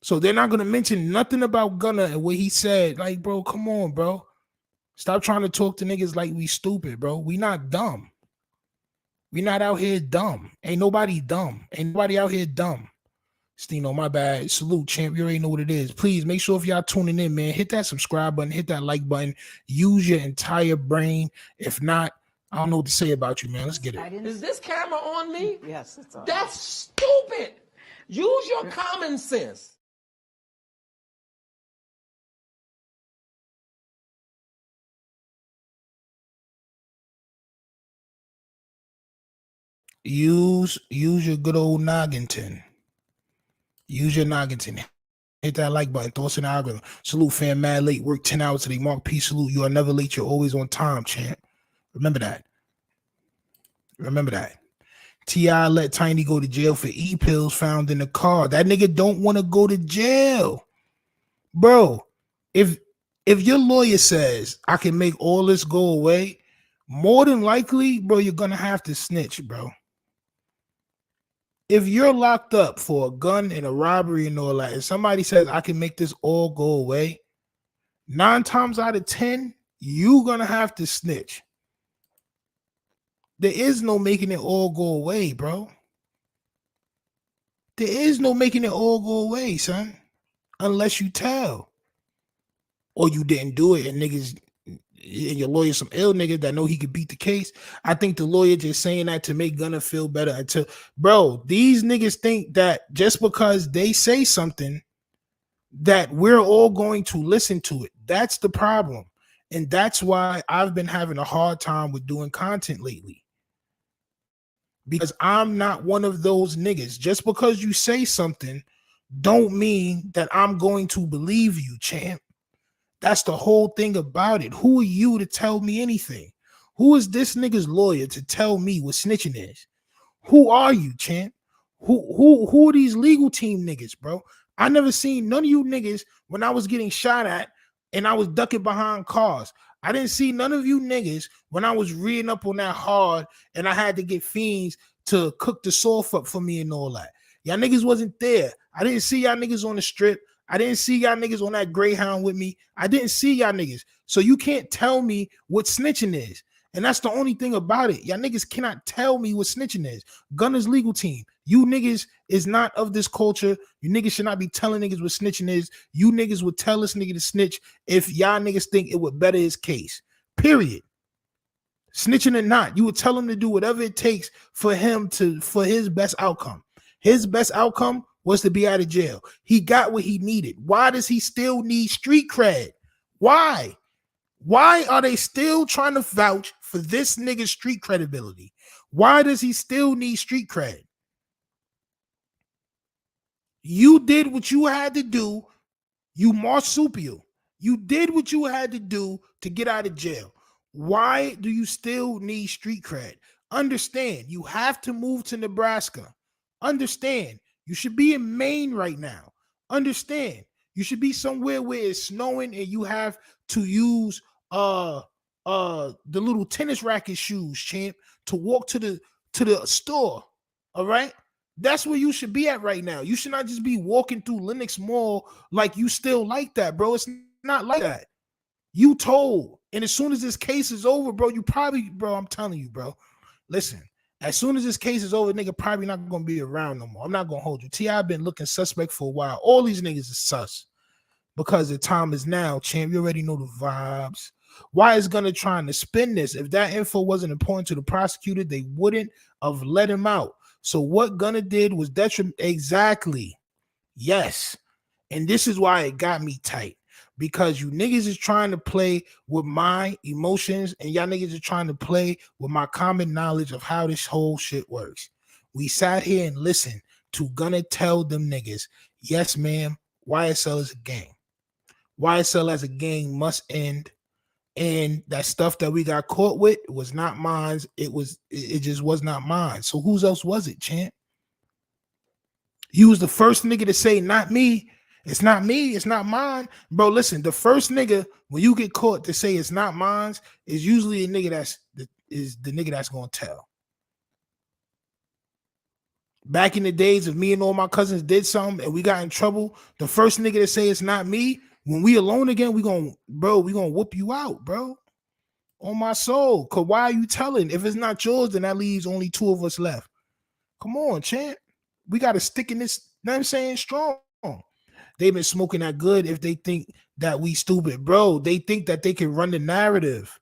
So they're not going to mention nothing about Gunna and what he said. Like, bro, come on, bro. Stop trying to talk to niggas like we stupid, bro. We not dumb. We not out here dumb. Ain't nobody dumb. Ain't nobody out here dumb. Stino, my bad. Salute, champ. You already know what it is. Please make sure if y'all tuning in, man, hit that subscribe button, hit that like button. Use your entire brain. If not, I don't know what to say about you, man. Let's get it. Is this camera on me? Yes, it's on. That's stupid. Use your common sense. Use your good old noggin. Use your noggin. Hit that like button. Throw us an algorithm. Salute, fam. Mad late. Work 10 hours today. Mark P. Salute. You are never late. You're always on time, champ. Remember that. Remember that. T.I. let Tiny go to jail for e-pills found in the car. That nigga don't want to go to jail. Bro, if your lawyer says I can make all this go away, more than likely, bro, you're gonna have to snitch, bro. If you're locked up for a gun and a robbery and all that, and somebody says I can make this all go away, 9 times out of 10, you're gonna have to snitch. There is no making it all go away, bro. There is no making it all go away, son. Unless you tell. Or you didn't do it and niggas and your lawyer some ill nigga that know he could beat the case. I think the lawyer just saying that to make Gunna feel better. Bro, these niggas think that just because they say something that we're all going to listen to it. That's the problem. And that's why I've been having a hard time with doing content lately. Because I'm not one of those niggas. Just because you say something don't mean that I'm going to believe you, champ. That's the whole thing about it. Who are you to tell me anything? Who is this nigga's lawyer to tell me what snitching is? Who are you, champ? Who are these legal team niggas, bro? I never seen none of you niggas when I was getting shot at and I was ducking behind cars. I didn't see none of you niggas when I was reading up on that hard and I had to get fiends to cook the soft up for me and all that. Y'all niggas wasn't there. I didn't see y'all niggas on the strip. I didn't see y'all niggas on that Greyhound with me. I didn't see y'all niggas. So you can't tell me what snitching is. And that's the only thing about it. Y'all niggas cannot tell me what snitching is. Gunna's legal team. You niggas is not of this culture. You niggas should not be telling niggas what snitching is. You niggas would tell this nigga to snitch if y'all niggas think it would better his case. Period. Snitching or not, you would tell him to do whatever it takes for his best outcome. His best outcome was to be out of jail. He got what he needed. Why does he still need street cred? Why? Why are they still trying to vouch for this nigga's street credibility? Why does he still need street cred? You did what you had to do, you marsupial. You did what you had to do to get out of jail. Why do you still need street cred? Understand, you have to move to Nebraska. Understand, you should be in Maine right now. Understand, you should be somewhere where it's snowing and you have to use the little tennis racket shoes, champ, to walk to the store. All right? That's where you should be at right now. You should not just be walking through Lenox Mall like you still like that, bro. It's not like that. You told. And as soon as this case is over, bro, I'm telling you, bro. Listen, as soon as this case is over, nigga probably not going to be around no more. I'm not going to hold you. T.I. been looking suspect for a while. All these niggas is sus. Because the time is now, champ. You already know the vibes. Why is Gunna trying to spin this? If that info wasn't important to the prosecutor, they wouldn't have let him out. So what Gunna did was detrimental. Exactly. Yes. And this is why it got me tight. Because you niggas is trying to play with my emotions and y'all niggas are trying to play with my common knowledge of how this whole shit works. We sat here and listened to Gunna tell them niggas, yes, ma'am, YSL is a gang. YSL as a gang must end. And that stuff that we got caught with was not mine. It just was not mine. So whose else was it, champ? You was the first nigga to say, not me. It's not me. It's not mine. Bro, listen, the first nigga, when you get caught to say it's not mine, is usually a nigga the nigga that's going to tell. Back in the days of me and all my cousins did something and we got in trouble, the first nigga to say it's not me, when we alone again, we gonna whoop you out, bro. On my soul. Cause why are you telling? If it's not yours, then that leaves only 2 of us left. Come on, champ. We got to stick in this, you know what I'm saying, strong. They've been smoking that good if they think that we stupid, bro. They think that they can run the narrative.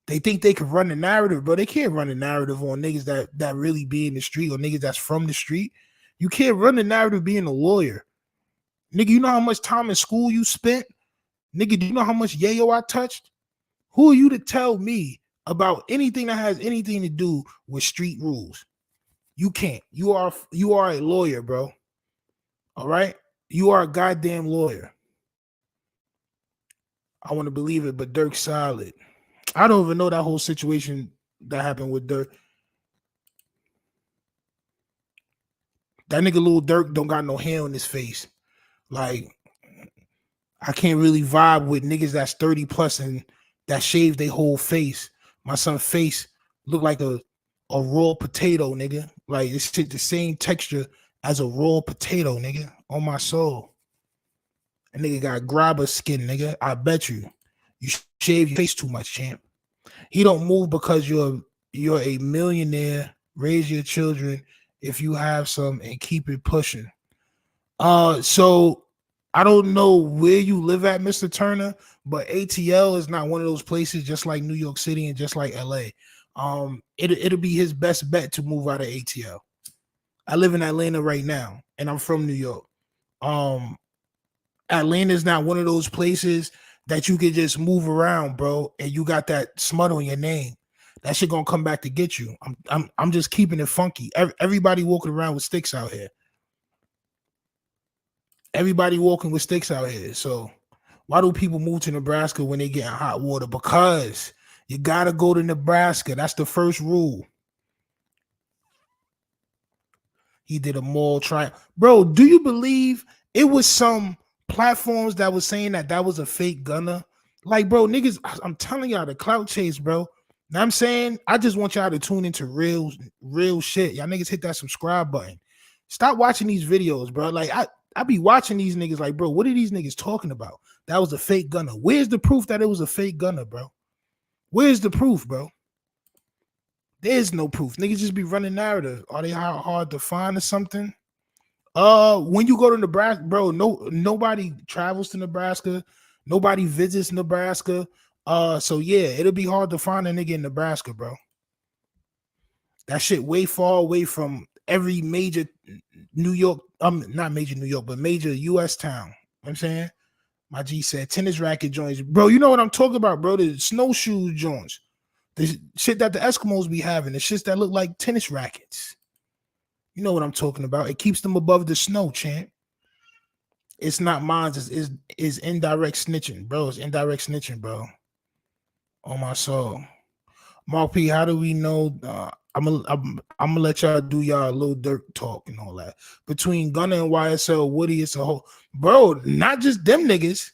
They think they can run the narrative, bro. They can't run the narrative on niggas that really be in the street or niggas that's from the street. You can't run the narrative being a lawyer. Nigga, you know how much time in school you spent? Nigga, do you know how much yayo I touched? Who are you to tell me about anything that has anything to do with street rules? You can't. You are a lawyer, bro. All right? You are a goddamn lawyer. I want to believe it, but Dirk's solid. I don't even know that whole situation that happened with Dirk. That nigga Lil Durk don't got no hair on his face. Like, I can't really vibe with niggas that's 30 plus and that shave their whole face. My son's face look like a raw potato, nigga. Like, it's the same texture as a raw potato, nigga. On my soul. A nigga got grabber skin, nigga. I bet you. You shave your face too much, champ. He don't move because you're a millionaire. Raise your children if you have some and keep it pushing. So I don't know where you live at, Mr. Turner, but ATL is not one of those places, just like New York City and just like LA. It'll be his best bet to move out of ATL. I live in Atlanta right now, and I'm from New York. Atlanta is not one of those places that you can just move around, bro, and you got that smut on your name. That shit gonna come back to get you. I'm just keeping it funky. Everybody walking around with sticks out here. Everybody walking with sticks out here. So why do people move to Nebraska when they get in hot water? Because you gotta go to Nebraska. That's the first rule. He did a mall trial. Bro, do you believe it was some platforms that was saying that was a fake Gunna? Like, bro, niggas, I'm telling y'all, the clout chase, bro. Now I'm saying, I just want y'all to tune into real shit. Y'all niggas hit that subscribe button. Stop watching these videos, bro. Like, I be watching these niggas like, bro, what are these niggas talking about? That was a fake Gunna. Where's the proof that it was a fake Gunna, bro? Where's the proof, bro? There's no proof. Niggas just be running narrative. Are they hard to find or something? When you go to Nebraska, bro, nobody travels to Nebraska. Nobody visits Nebraska. So yeah, it'll be hard to find a nigga in Nebraska, bro. That shit way far away from every major New York, not major New York, but major US town. You know what I'm saying? My G said tennis racket joints. Bro, you know what I'm talking about, bro? The snowshoe joints. The shit that the Eskimos be having. The shit that look like tennis rackets. You know what I'm talking about. It keeps them above the snow, champ. It's not mine. It's indirect snitching, bro. It's indirect snitching, bro. On my soul. Mark P, how do we know? I'm gonna let y'all do y'all little dirt talk and all that. Between Gunna and YSL, Woody, it's a whole, bro. Not just them niggas.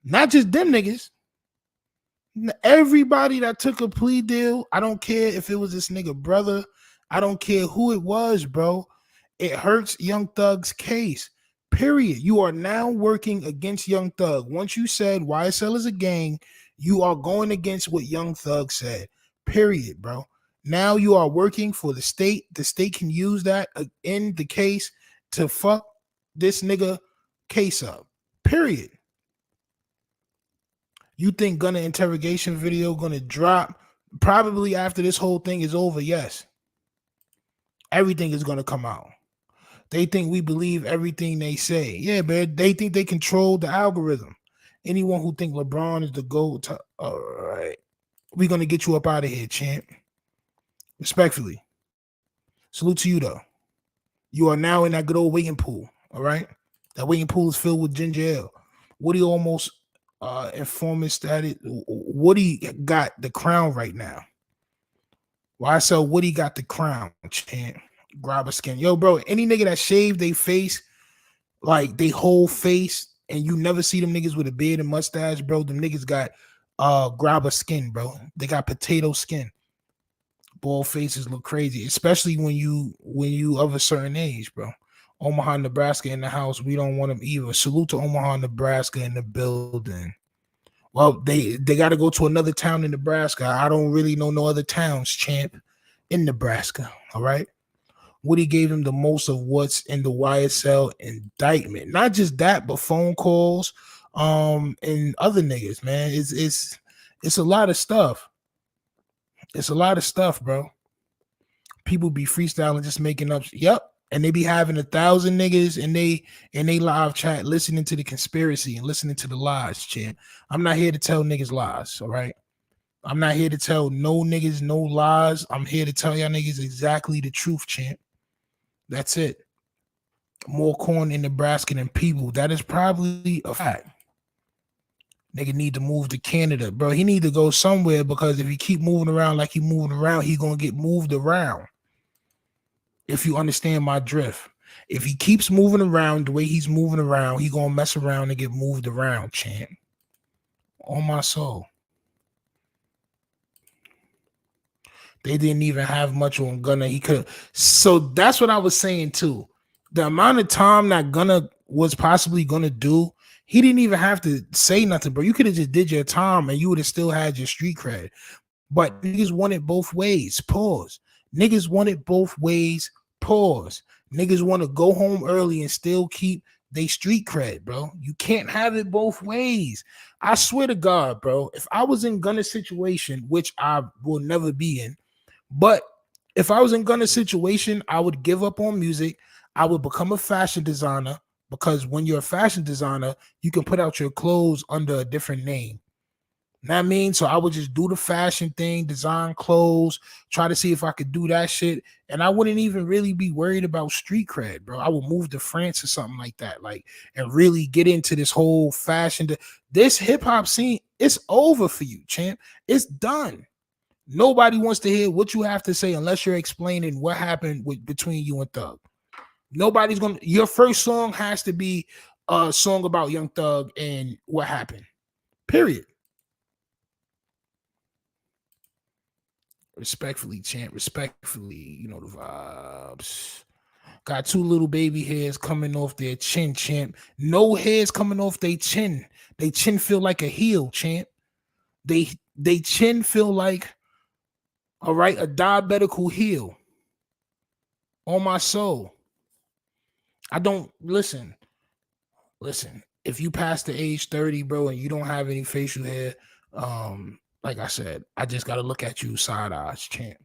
Not just them niggas. Everybody that took a plea deal. I don't care if it was this nigga brother. I don't care who it was, bro. It hurts Young Thug's case. Period. You are now working against Young Thug. Once you said YSL is a gang, you are going against what Young Thug said. Period, bro. Now you are working for the state. The state can use that in the case to fuck this nigga case up. Period. You think Gunna interrogation video gonna drop probably after this whole thing is over? Yes. Everything is gonna come out. They think we believe everything they say. Yeah, man. They think they control the algorithm. Anyone who think LeBron is the GOAT, all right. We're gonna get you up out of here, champ. Respectfully. Salute to you though. You are now in that good old waiting pool. All right. That waiting pool is filled with ginger ale. Woody almost informant status. Woody got the crown right now. YSL Woody got the crown, champ. Grab a skin. Yo, bro, any nigga that shaved their face, like they whole face, and you never see them niggas with a beard and mustache, bro. Them niggas got grab a skin, bro. They got potato skin. Bald faces look crazy, especially when you of a certain age, bro. Omaha, Nebraska in the house. We don't want them either. Salute to Omaha, Nebraska in the building. Well, they got to go to another town in Nebraska. I don't really know no other towns, champ, in Nebraska. All right. Woody gave him the most of what's in the YSL indictment. Not just that, but phone calls, and other niggas, man. It's a lot of stuff. It's a lot of stuff, bro. People be freestyling, just making up. Yep. And they be having 1,000 niggas in they live chat listening to the conspiracy and listening to the lies, champ. I'm not here to tell niggas lies, all right? I'm not here to tell no niggas no lies. I'm here to tell y'all niggas exactly the truth, champ. That's it. More corn in Nebraska than people. That is probably a fact. Nigga need to move to Canada, bro. He need to go somewhere because if he keep moving around like he moving around, he gonna get moved around. If you understand my drift. If he keeps moving around the way he's moving around, he gonna mess around and get moved around, champ. On my soul. They didn't even have much on Gunna. He could. So that's what I was saying too. The amount of time that Gunna was possibly gonna do, he didn't even have to say nothing, bro. You could have just did your time and you would have still had your street cred. But niggas want it both ways. Pause. Niggas want it both ways. Pause. Niggas want to go home early and still keep they street cred, bro. You can't have it both ways. I swear to God, bro. If I was in Gunna's situation, which I will never be in, but if I was in Gunna's situation, I would give up on music. I would become a fashion designer because when you're a fashion designer, you can put out your clothes under a different name. Know what I mean? So I would just do the fashion thing, design clothes, try to see if I could do that shit. And I wouldn't even really be worried about street cred, bro. I would move to France or something like that, like, and really get into this whole fashion. This hip hop scene, it's over for you, champ. It's done. Nobody wants to hear what you have to say unless you're explaining what happened between you and Thug. Nobody's gonna. Your first song has to be a song about Young Thug and what happened. Period. Respectfully, champ. Respectfully, you know the vibes. Got two little baby hairs coming off their chin, champ. No hairs coming off their chin. They chin feel like a heel, champ. They chin feel like, all right, a diabetical heel. On my soul. I don't listen. Listen, if you pass the age 30, bro, and you don't have any facial hair, like I said, I just gotta look at you side eyes, champ.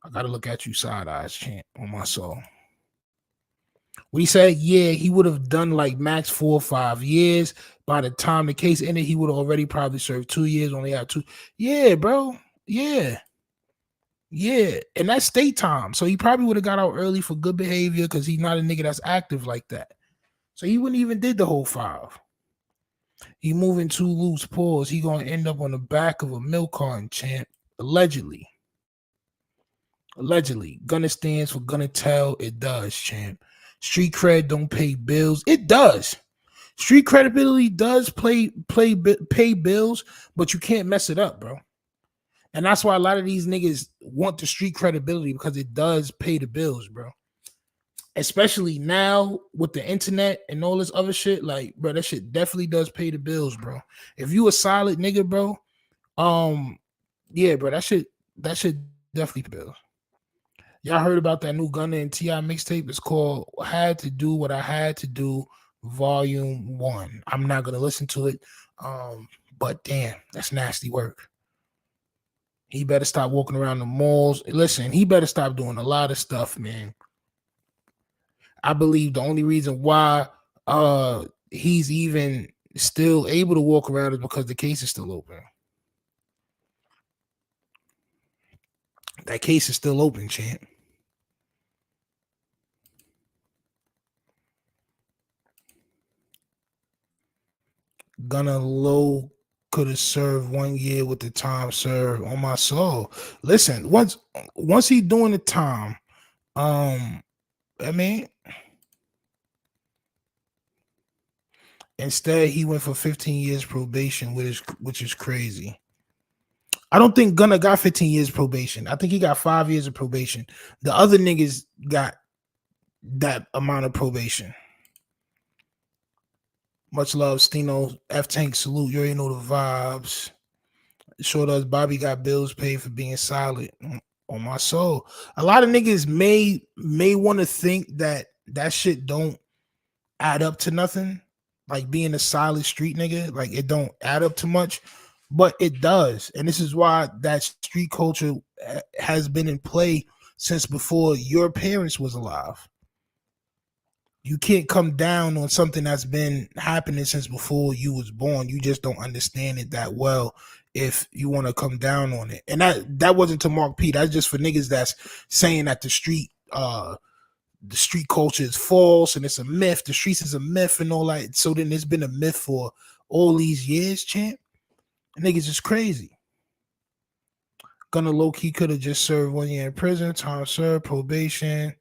I gotta look at you side eyes, champ, on my soul. When he said, yeah, he would have done like max 4 or 5 years. By the time the case ended, he would have already probably served 2 years, only had 2. Yeah, bro. Yeah. Yeah. And that's state time. So he probably would have got out early for good behavior because he's not a nigga that's active like that. So he wouldn't even did the whole 5. He moving too loose, pause. He gonna end up on the back of a milk carton, champ. Allegedly. Allegedly. Gunna stands for Gunna Tell. It does, champ. Street cred don't pay bills. It does. Street credibility does pay bills, but you can't mess it up, bro. And that's why a lot of these niggas want the street credibility because it does pay the bills, bro. Especially now with the internet and all this other shit, like, bro, that shit definitely does pay the bills, bro. If you a solid nigga, bro, yeah, bro, that shit definitely pay the bills. Y'all heard about that new Gunna and T.I. mixtape? It's called Had to Do What I Had to Do, Volume 1. I'm not gonna listen to it, but damn, that's nasty work. He better stop walking around the malls. Listen, he better stop doing a lot of stuff, man. I believe the only reason why he's even still able to walk around is because the case is still open. That case is still open, champ. Gunna Low could have served 1 year with the time served. On my soul. Listen, once he doing the time, I mean, instead he went for 15 years probation, which is crazy. I don't think Gunna got 15 years probation. I think he got 5 years of probation. The other niggas got that amount of probation. Much love, Stino. F-Tank salute. You already know the vibes. Sure does. Bobby got bills paid for being solid. On my soul. A lot of niggas may want to think that shit don't add up to nothing. Like being a solid street nigga. Like it don't add up to much. But it does. And this is why that street culture has been in play since before your parents was alive. You can't come down on something that's been happening since before you was born. You just don't understand it that well if you want to come down on it. And that wasn't to Mark P. That's just for niggas that's saying that the street culture is false and it's a myth. The streets is a myth and all that. So then it's been a myth for all these years, champ. Niggas is crazy. Gunna low-key could have just served 1 year in prison, time served, probation,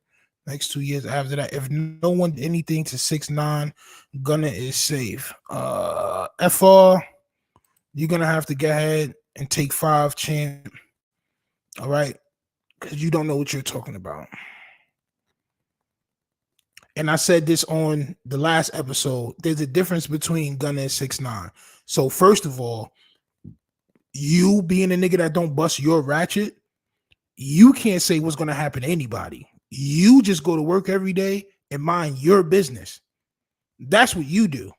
next 2 years after that. If no one did anything to 6ix9ine, Gunna is safe. FR, you're gonna have to go ahead and take 5, champ. All right, because you don't know what you're talking about. And I said this on the last episode. There's a difference between Gunna and 6ix9ine. So first of all, you being a nigga that don't bust your ratchet, you can't say what's going to happen to anybody. You just go to work every day and mind your business. That's what you do.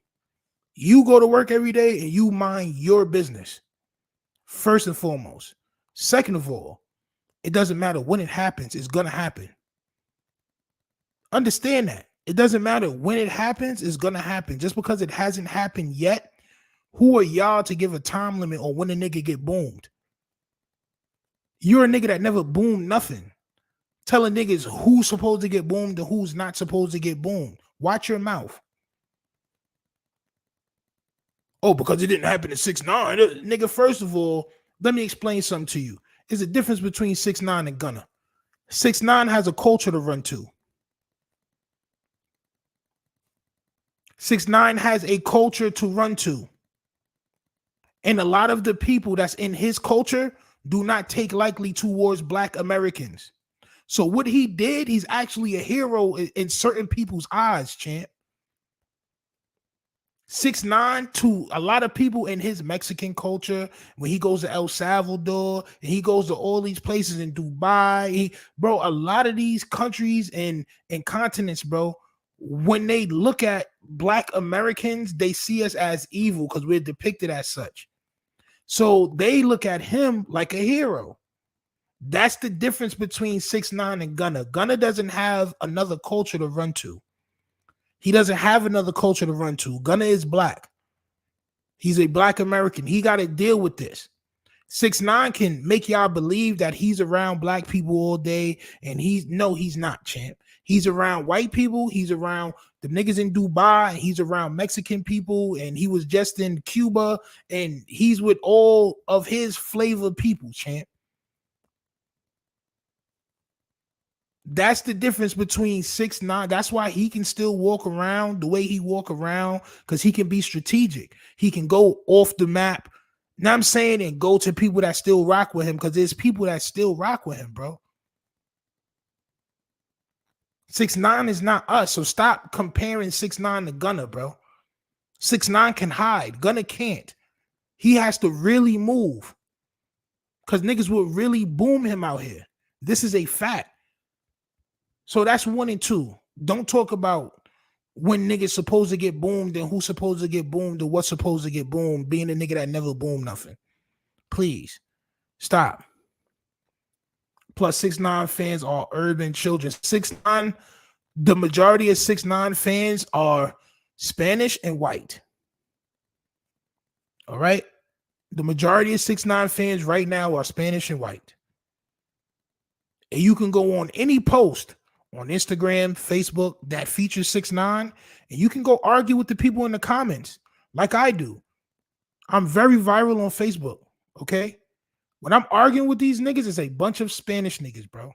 You go to work every day and you mind your business. First and foremost. Second of all, it doesn't matter when it happens, it's going to happen. Understand that. It doesn't matter when it happens, it's going to happen. Just because it hasn't happened yet, who are y'all to give a time limit on when a nigga get boomed? You're a nigga that never boomed nothing. Telling niggas who's supposed to get boomed and who's not supposed to get boomed. Watch your mouth. Oh, because it didn't happen to 6ix9ine. Nigga, first of all, let me explain something to you. There's a difference between 6ix9ine and Gunna. 6ix9ine has a culture to run to. 6ix9ine has a culture to run to. And a lot of the people that's in his culture do not take lightly towards Black Americans. So what he did, he's actually a hero in certain people's eyes, champ. 6ix9ine to a lot of people in his Mexican culture, when he goes to El Salvador and he goes to all these places in Dubai, bro, a lot of these countries and continents, bro, when they look at Black Americans, they see us as evil because we're depicted as such. So they look at him like a hero. That's the difference between 6ix9ine and Gunna. Gunna doesn't have another culture to run to. He doesn't have another culture to run to. Gunna is Black. He's a Black American. He got to deal with this. 6ix9ine can make y'all believe that he's around Black people all day, and he's not, champ. He's around white people. He's around the niggas in Dubai. He's around Mexican people, and he was just in Cuba, and he's with all of his flavor people, champ. That's the difference between 6ix9ine. That's why he can still walk around the way he walk around, because he can be strategic. He can go off the map. Now I'm saying, and go to people that still rock with him, because there's people that still rock with him, bro. 6ix9ine is not us, so stop comparing 6ix9ine to Gunna, bro. 6ix9ine can hide. Gunna can't. He has to really move, because niggas will really boom him out here. This is a fact. So that's 1 and 2. Don't talk about when niggas supposed to get boomed and who's supposed to get boomed or what's supposed to get boomed, being a nigga that never boomed nothing. Please stop. Plus, 6ix9ine fans are urban children. 6ix9ine, the majority of 6ix9ine fans are Spanish and white. All right? The majority of 6ix9ine fans right now are Spanish and white. And you can go on any post on Instagram, Facebook that features 6ix9ine, and you can go argue with the people in the comments like I do. I'm very viral on Facebook, okay? When I'm arguing with these niggas, it's a bunch of Spanish niggas, bro.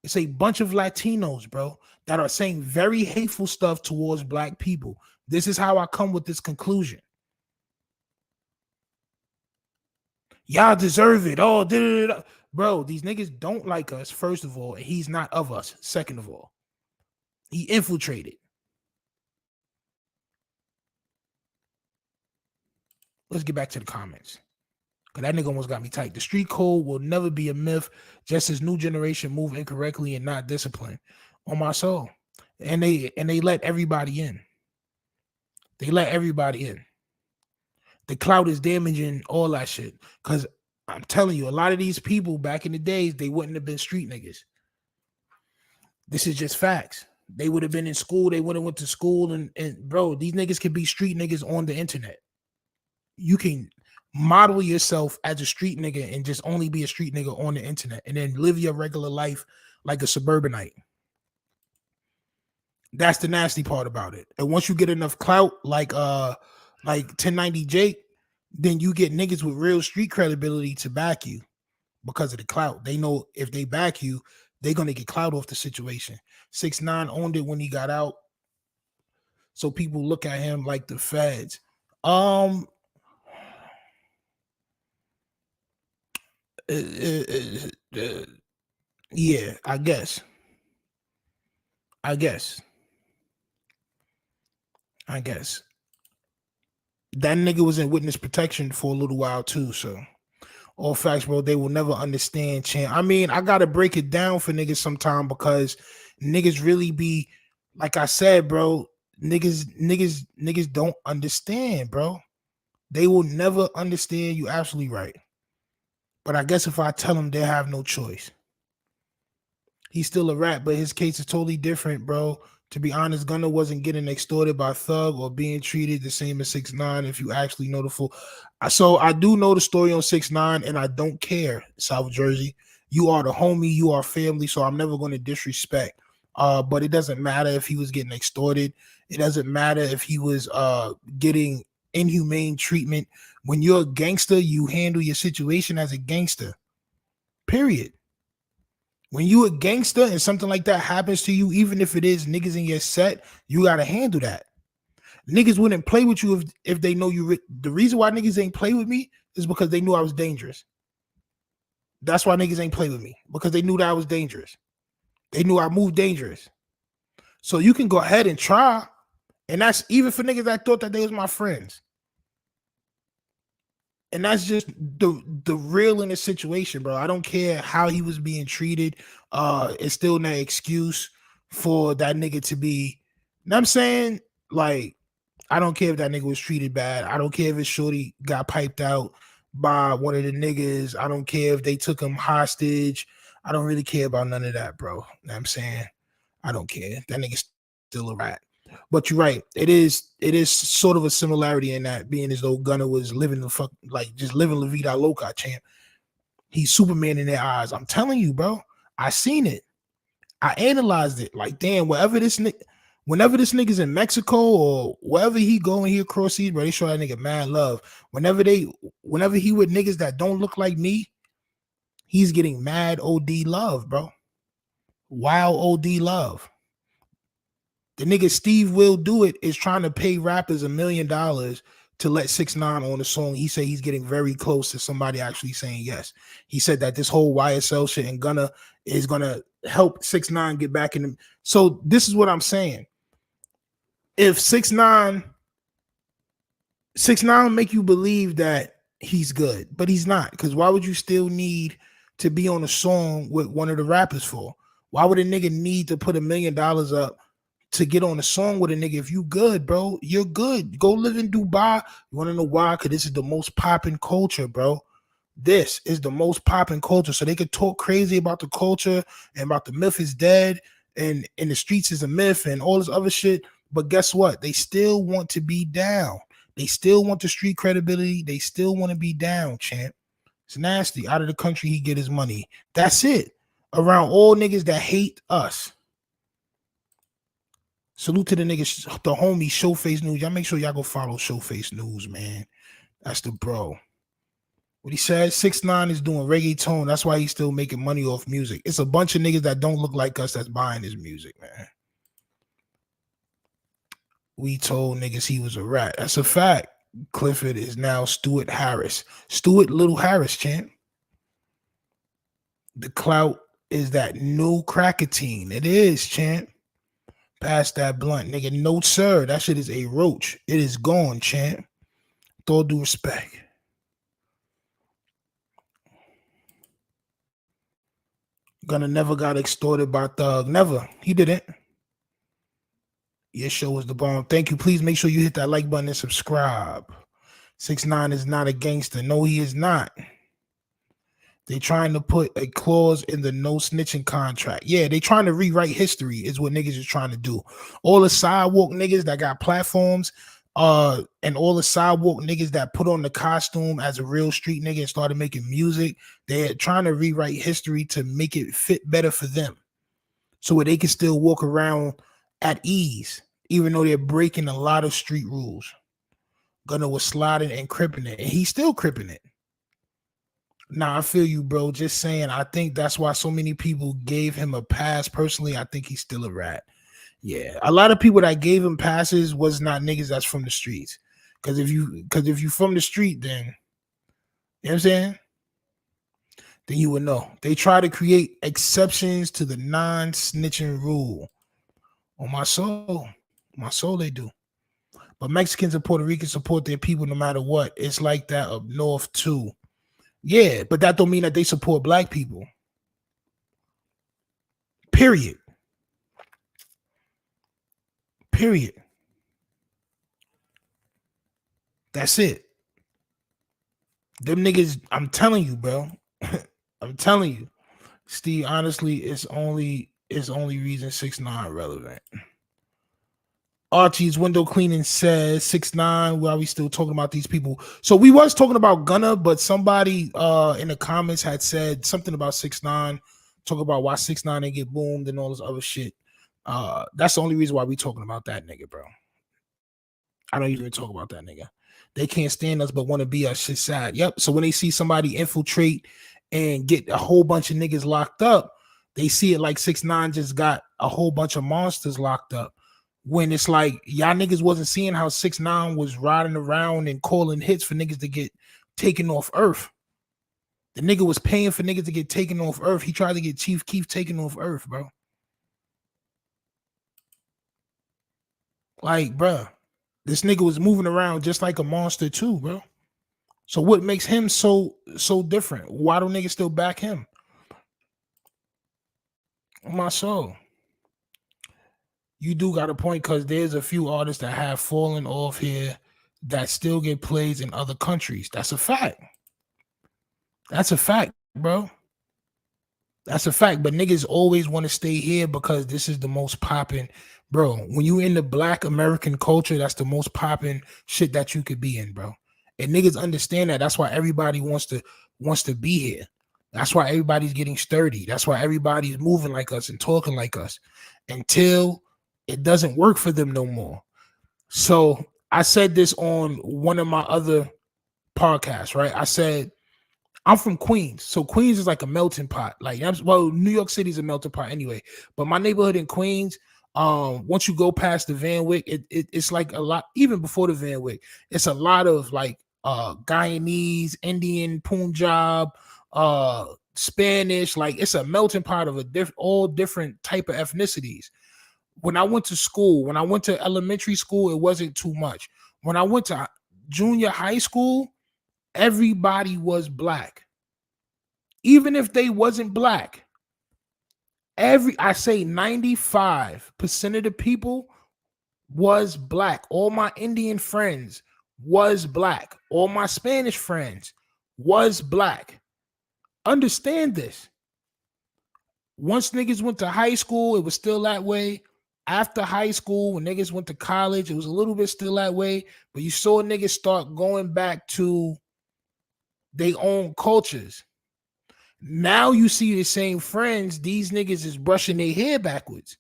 It's a bunch of Latinos, bro, that are saying very hateful stuff towards Black people. This is how I come with this conclusion. Y'all deserve it. Oh, bro, these niggas don't like us, first of all, and he's not of us, second of all. He infiltrated. Let's get back to the comments. Because that nigga almost got me tight. The street code will never be a myth, just as new generation move incorrectly and not disciplined. On my soul. And they let everybody in. They let everybody in. The clout is damaging all that shit. Because I'm telling you, a lot of these people back in the days, they wouldn't have been street niggas. This is just facts. They would have been in school. They would have went to school. And bro, these niggas can be street niggas on the internet. You can model yourself as a street nigga and just only be a street nigga on the internet and then live your regular life like a suburbanite. That's the nasty part about it. And once you get enough clout, like like 1090 Jake, then you get niggas with real street credibility to back you because of the clout. They know if they back you, they're gonna get clout off the situation. 6ix9ine owned it when he got out, so people look at him like the feds. Yeah, I guess. That nigga was in witness protection for a little while too, so all facts, bro. They will never understand, champ. I mean, I gotta break it down for niggas sometime because niggas really be, like I said, bro. Niggas don't understand, bro. They will never understand. You absolutely right. But I guess if I tell them, they have no choice. He's still a rat, but his case is totally different, bro. To be honest, Gunna wasn't getting extorted by Thug or being treated the same as 6ix9ine. If you actually know the full, so I do know the story on 6ix9ine, and I don't care, South Jersey. You are the homie, you are family, so I'm never going to disrespect. But it doesn't matter if he was getting extorted. It doesn't matter if he was getting inhumane treatment. When you're a gangster, you handle your situation as a gangster. Period. When you a gangster and something like that happens to you, even if it is niggas in your set, you got to handle that. Niggas wouldn't play with you if they know you. The reason why niggas ain't play with me is because they knew I was dangerous. That's why niggas ain't play with me, because they knew that I was dangerous. They knew I moved dangerous. So you can go ahead and try. And that's even for niggas that thought that they was my friends. And that's just the real in the situation, bro. I don't care how he was being treated. It's still no excuse for that nigga to be, you know what I'm saying? Like, I don't care if that nigga was treated bad. I don't care if his shorty got piped out by one of the niggas. I don't care if they took him hostage. I don't really care about none of that, bro. You know what I'm saying? I don't care. That nigga's still a rat. But you're right. It is sort of a similarity in that, being as though Gunna was living just living La Vida Loca, champ. He's Superman in their eyes. I'm telling you, bro. I seen it. I analyzed it. Like, damn, whenever this nigga's in Mexico or wherever he going here across seas, bro, they show that nigga mad love. Whenever he with niggas that don't look like me, he's getting mad OD love, bro. Wild OD love. The nigga Steve Will Do It is trying to pay rappers $1 million to let 6ix9ine on the song. He said he's getting very close to somebody actually saying yes. He said that this whole YSL shit and Gunna is gonna help 6ix9ine get back in. So this is what I'm saying. If 6ix9ine make you believe that he's good, but he's not, because why would you still need to be on a song with one of the rappers for? Why would a nigga need to put $1 million up to get on a song with a nigga? If you good, bro, you're good. Go live in Dubai. You want to know why? Because this is the most popping culture, bro. This is the most popping culture. So they could talk crazy about the culture and about the myth is dead and in the streets is a myth and all this other shit. But guess what? They still want to be down. They still want the street credibility. They still want to be down, champ. It's nasty. Out of the country, he get his money. That's it. Around all niggas that hate us. Salute to the niggas, the homie Showface News. Y'all make sure y'all go follow Showface News, man. That's the bro. What he said, 6ix9ine is doing reggaeton. That's why he's still making money off music. It's a bunch of niggas that don't look like us that's buying his music, man. We told niggas he was a rat. That's a fact. Clifford is now Stuart Harris. Stuart Little Harris, champ. The Clout is that new crackatine. It is, champ. Pass that blunt, nigga. No, sir. That shit is a roach. It is gone, champ. With all due respect. Gunna never got extorted by Thug. Never. He didn't. Your show is the bomb. Thank you. Please make sure you hit that like button and subscribe. 6ix9ine is not a gangster. No, he is not. They trying to put a clause in the no snitching contract. Yeah, they trying to rewrite history is what niggas is trying to do. All the sidewalk niggas that got platforms, and all the sidewalk niggas that put on the costume as a real street nigga and started making music, they're trying to rewrite history to make it fit better for them. So they can still walk around at ease, even though they're breaking a lot of street rules. Gunna was sliding and cripping it, and he's still cripping it. Nah, I feel you, bro. Just saying, I think that's why so many people gave him a pass. Personally, I think he's still a rat. Yeah, a lot of people that gave him passes was not niggas that's from the streets. Because if you from the street, then you know what I'm saying, then you would know. They try to create exceptions to the non-snitching rule. On my soul they do. But Mexicans and Puerto Ricans support their people no matter what. It's like that up north too. Yeah, but that don't mean that they support black people. Period. That's it. Them niggas, I'm telling you, bro. I'm telling you. Steve, honestly, it's only reason 6ix9ine relevant. Archie's window cleaning says 6ix9ine. Why are we still talking about these people? So we was talking about Gunna, but somebody in the comments had said something about 6ix9ine, talk about why 6ix9ine didn't get boomed and all this other shit. That's the only reason why we talking about that nigga, bro. I don't even talk about that nigga. They can't stand us but want to be us. Shit sad. Yep. So when they see somebody infiltrate and get a whole bunch of niggas locked up, they see it like 6ix9ine just got a whole bunch of monsters locked up. When it's like y'all niggas wasn't seeing how 6ix9ine was riding around and calling hits for niggas to get taken off Earth. The nigga was paying for niggas to get taken off Earth. He tried to get Chief Keef taken off Earth, bro. Like, bro, this nigga was moving around just like a monster too, bro. So what makes him so different? Why don't niggas still back him? On my soul. You do got a point, because there's a few artists that have fallen off here that still get plays in other countries. That's a fact. That's a fact, bro. That's a fact. But niggas always want to stay here because this is the most popping. Bro, when you in the black American culture, that's the most popping shit that you could be in, bro. And niggas understand that. That's why everybody wants to be here. That's why everybody's getting sturdy. That's why everybody's moving like us and talking like us until it doesn't work for them no more. So I said this on one of my other podcasts, right? I said, I'm from Queens. So Queens is like a melting pot. Like, well, New York City is a melting pot anyway. But my neighborhood in Queens, once you go past the Van Wyck, it's like a lot, even before the Van Wyck, it's a lot of like Guyanese, Indian, Punjab, Spanish. Like, it's a melting pot of all different type of ethnicities. When I went to school, when I went to elementary school, it wasn't too much. When I went to junior high school, everybody was black. Even if they wasn't black, I say 95% of the people was black. All my Indian friends was black. All my Spanish friends was black. Understand this. Once niggas went to high school, it was still that way. After high school, when niggas went to college, it was a little bit still that way. But you saw niggas start going back to their own cultures. Now you see the same friends, these niggas is brushing their hair backwards.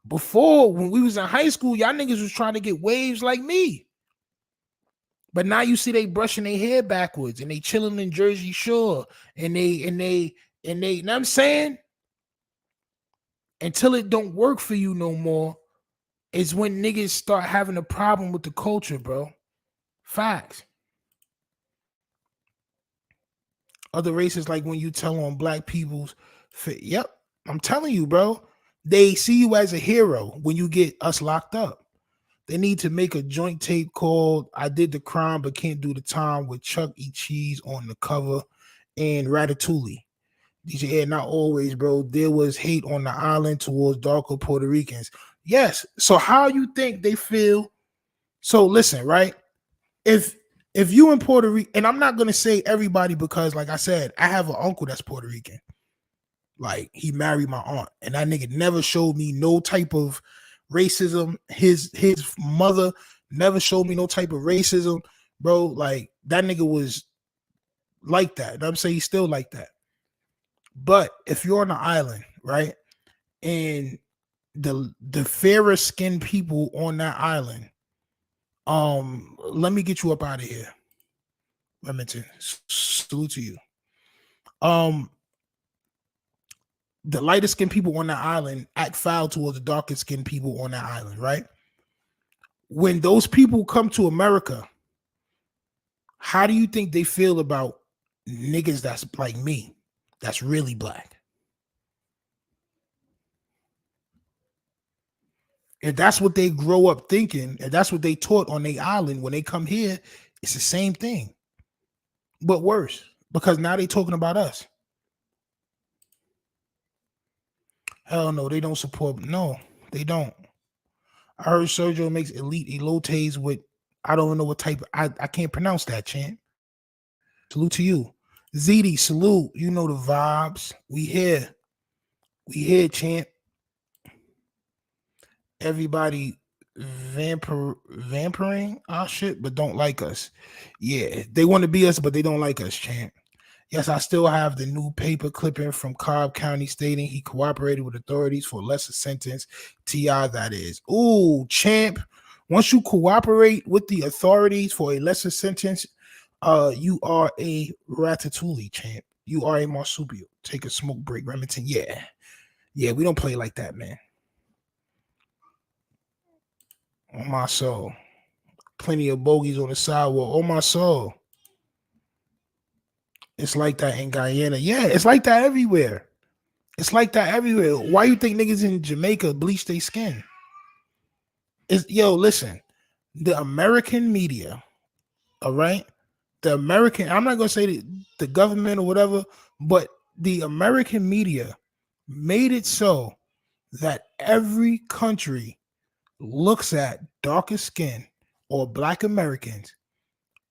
Before, when we was in high school, y'all niggas was trying to get waves like me. But now you see they brushing their hair backwards and they chilling in Jersey Shore and they, you know what I'm saying? Until it don't work for you no more, is when niggas start having a problem with the culture, bro. Facts. Other races, like when you tell on black people's, yep, I'm telling you, bro. They see you as a hero when you get us locked up. They need to make a joint tape called I Did the Crime But Can't Do the Time with Chuck E. Cheese on the cover and Ratatouille. DJ Ed, not always, bro. There was hate on the island towards darker Puerto Ricans. Yes. So how you think they feel? So listen, right? If you in Puerto Rico, and I'm not gonna say everybody because, like I said, I have an uncle that's Puerto Rican. Like, he married my aunt, and that nigga never showed me no type of racism. His mother never showed me no type of racism, bro. Like, that nigga was like that. You know what I'm saying? He's still like that. But if you're on the island, right, and the fairer skinned people on that island Let me get you up out of here, Remington. Salute to you. The lighter skinned people on that island act foul towards the darker skinned people on that island, right? When those people come to America, how do you think they feel about niggas that's like me, that's really black? If that's what they grow up thinking, and that's what they taught on their island, when they come here, it's the same thing, but worse, because now they talking about us. Hell no, they don't support. No, they don't. I heard Sergio makes elite elotes with, I don't even know what type. I can't pronounce that, champ. Salute to you. ZD, salute. You know the vibes. We here. We here, champ. Everybody vampiring our shit, but don't like us. Yeah, they want to be us, but they don't like us, champ. Yes, I still have the new paper clipping from Cobb County stating he cooperated with authorities for a lesser sentence. T.I. that is. Ooh, champ. Once you cooperate with the authorities for a lesser sentence, you are a ratatouille, champ. You are a marsupial. Take a smoke break, Remington. Yeah. Yeah, we don't play like that, man. On my soul. Plenty of bogeys on the sidewalk. On my soul. It's like that in Guyana. Yeah, it's like that everywhere. It's like that everywhere. Why you think niggas in Jamaica bleach their skin? Listen, the American media, all right? The American, I'm not going to say the government or whatever, but the American media made it so that every country looks at darker skin or black Americans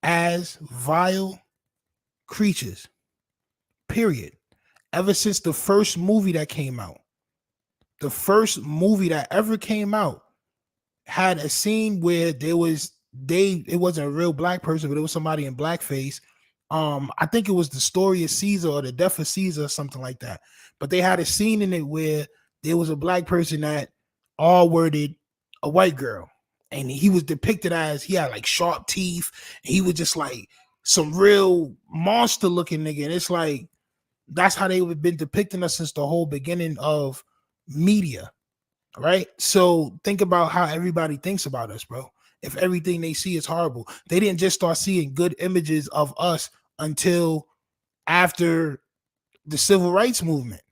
as vile creatures, period. Ever since the first movie that came out, the first movie that ever came out had a scene where it wasn't a real black person, but it was somebody in blackface. I think it was The Story of Caesar or The Death of Caesar or something like that. But they had a scene in it where there was a black person that R-worded a white girl, and he was depicted as he had like sharp teeth. He was just like some real monster looking nigga. And it's like, that's how they've been depicting us since the whole beginning of media, right? So think about how everybody thinks about us, bro. If everything they see is horrible, they didn't just start seeing good images of us until after the civil rights movement.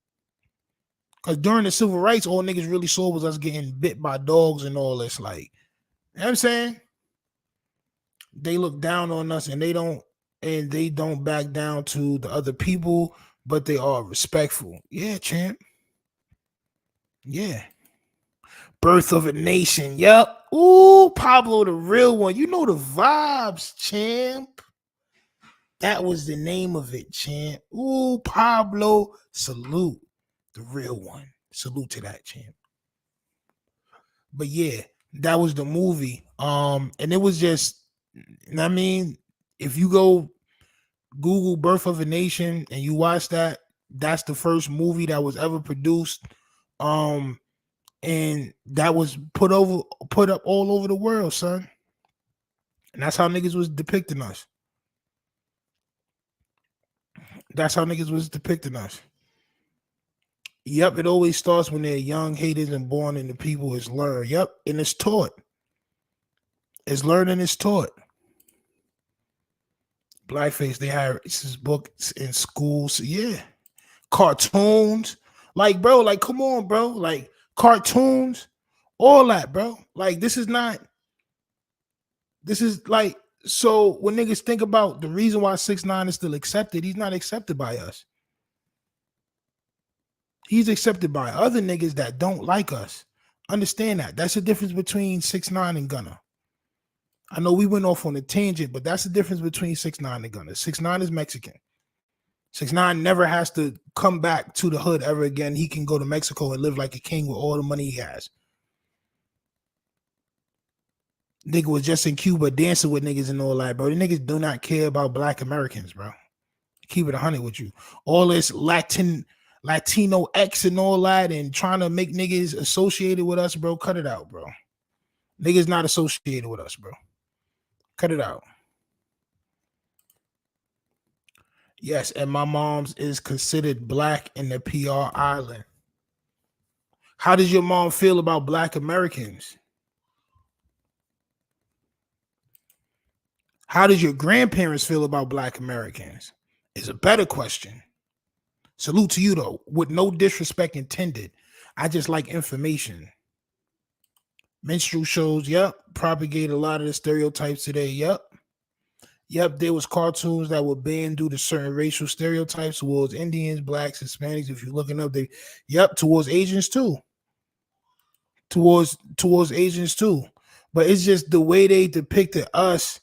Because during the civil rights, all niggas really saw was us getting bit by dogs and all this. Like, you know what I'm saying? They look down on us, and they don't back down to the other people, but they are respectful. Yeah, champ. Yeah. Birth of a Nation. Yep. Ooh, Pablo, the real one. You know the vibes, champ. That was the name of it, champ. Ooh, Pablo, salute. The real one. Salute to that, champ. But yeah, that was the movie. And it was just, I mean, if you go Google Birth of a Nation and you watch that, that's the first movie that was ever produced. And that was put up all over the world, son. And that's how niggas was depicting us. That's how niggas was depicting us. Yep, it always starts when they're young, haters, and born, and the people is learned. Yep, and it's taught. It's learned and it's taught. Blackface, they had racist books in schools. Yeah. Cartoons. Like, bro, like, come on, bro. Like, cartoons, all that, bro. Like, this is like, so when niggas think about the reason why 6ix9ine is still accepted, he's not accepted by us. He's accepted by other niggas that don't like us. Understand that. That's the difference between 6ix9ine and Gunna. I know we went off on a tangent, but that's the difference between 6ix9ine and Gunna. 6ix9ine is Mexican. 6ix9ine never has to come back to the hood ever again. He can go to Mexico and live like a king with all the money he has. Nigga was just in Cuba dancing with niggas and all that, bro. The niggas do not care about black Americans, bro. Keep it 100 with you. All this Latino X and all that and trying to make niggas associated with us, bro. Cut it out, bro. Niggas not associated with us, bro. Cut it out. Yes, and my mom's is considered black in the PR island. How does your mom feel about black Americans? How does your grandparents feel about black Americans? Is a better question. Salute to you though, with no disrespect intended. I just like information. Minstrel shows, yep, propagate a lot of the stereotypes today. Yep. There was cartoons that were banned due to certain racial stereotypes towards Indians, blacks, Hispanics. If you're looking up, towards Asians too. Towards Asians too. But it's just the way they depicted us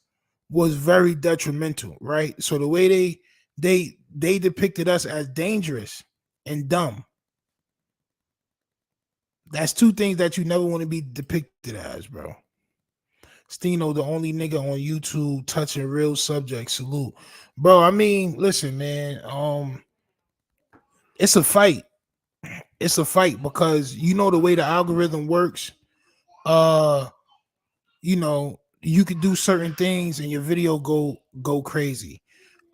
was very detrimental, right? So the way they depicted us as dangerous and dumb. That's two things that you never want to be depicted as, bro. Stino, the only nigga on YouTube touching real subjects. Salute. Bro, I mean, listen, man. It's a fight. It's a fight because you know the way the algorithm works. You could do certain things and your video go crazy.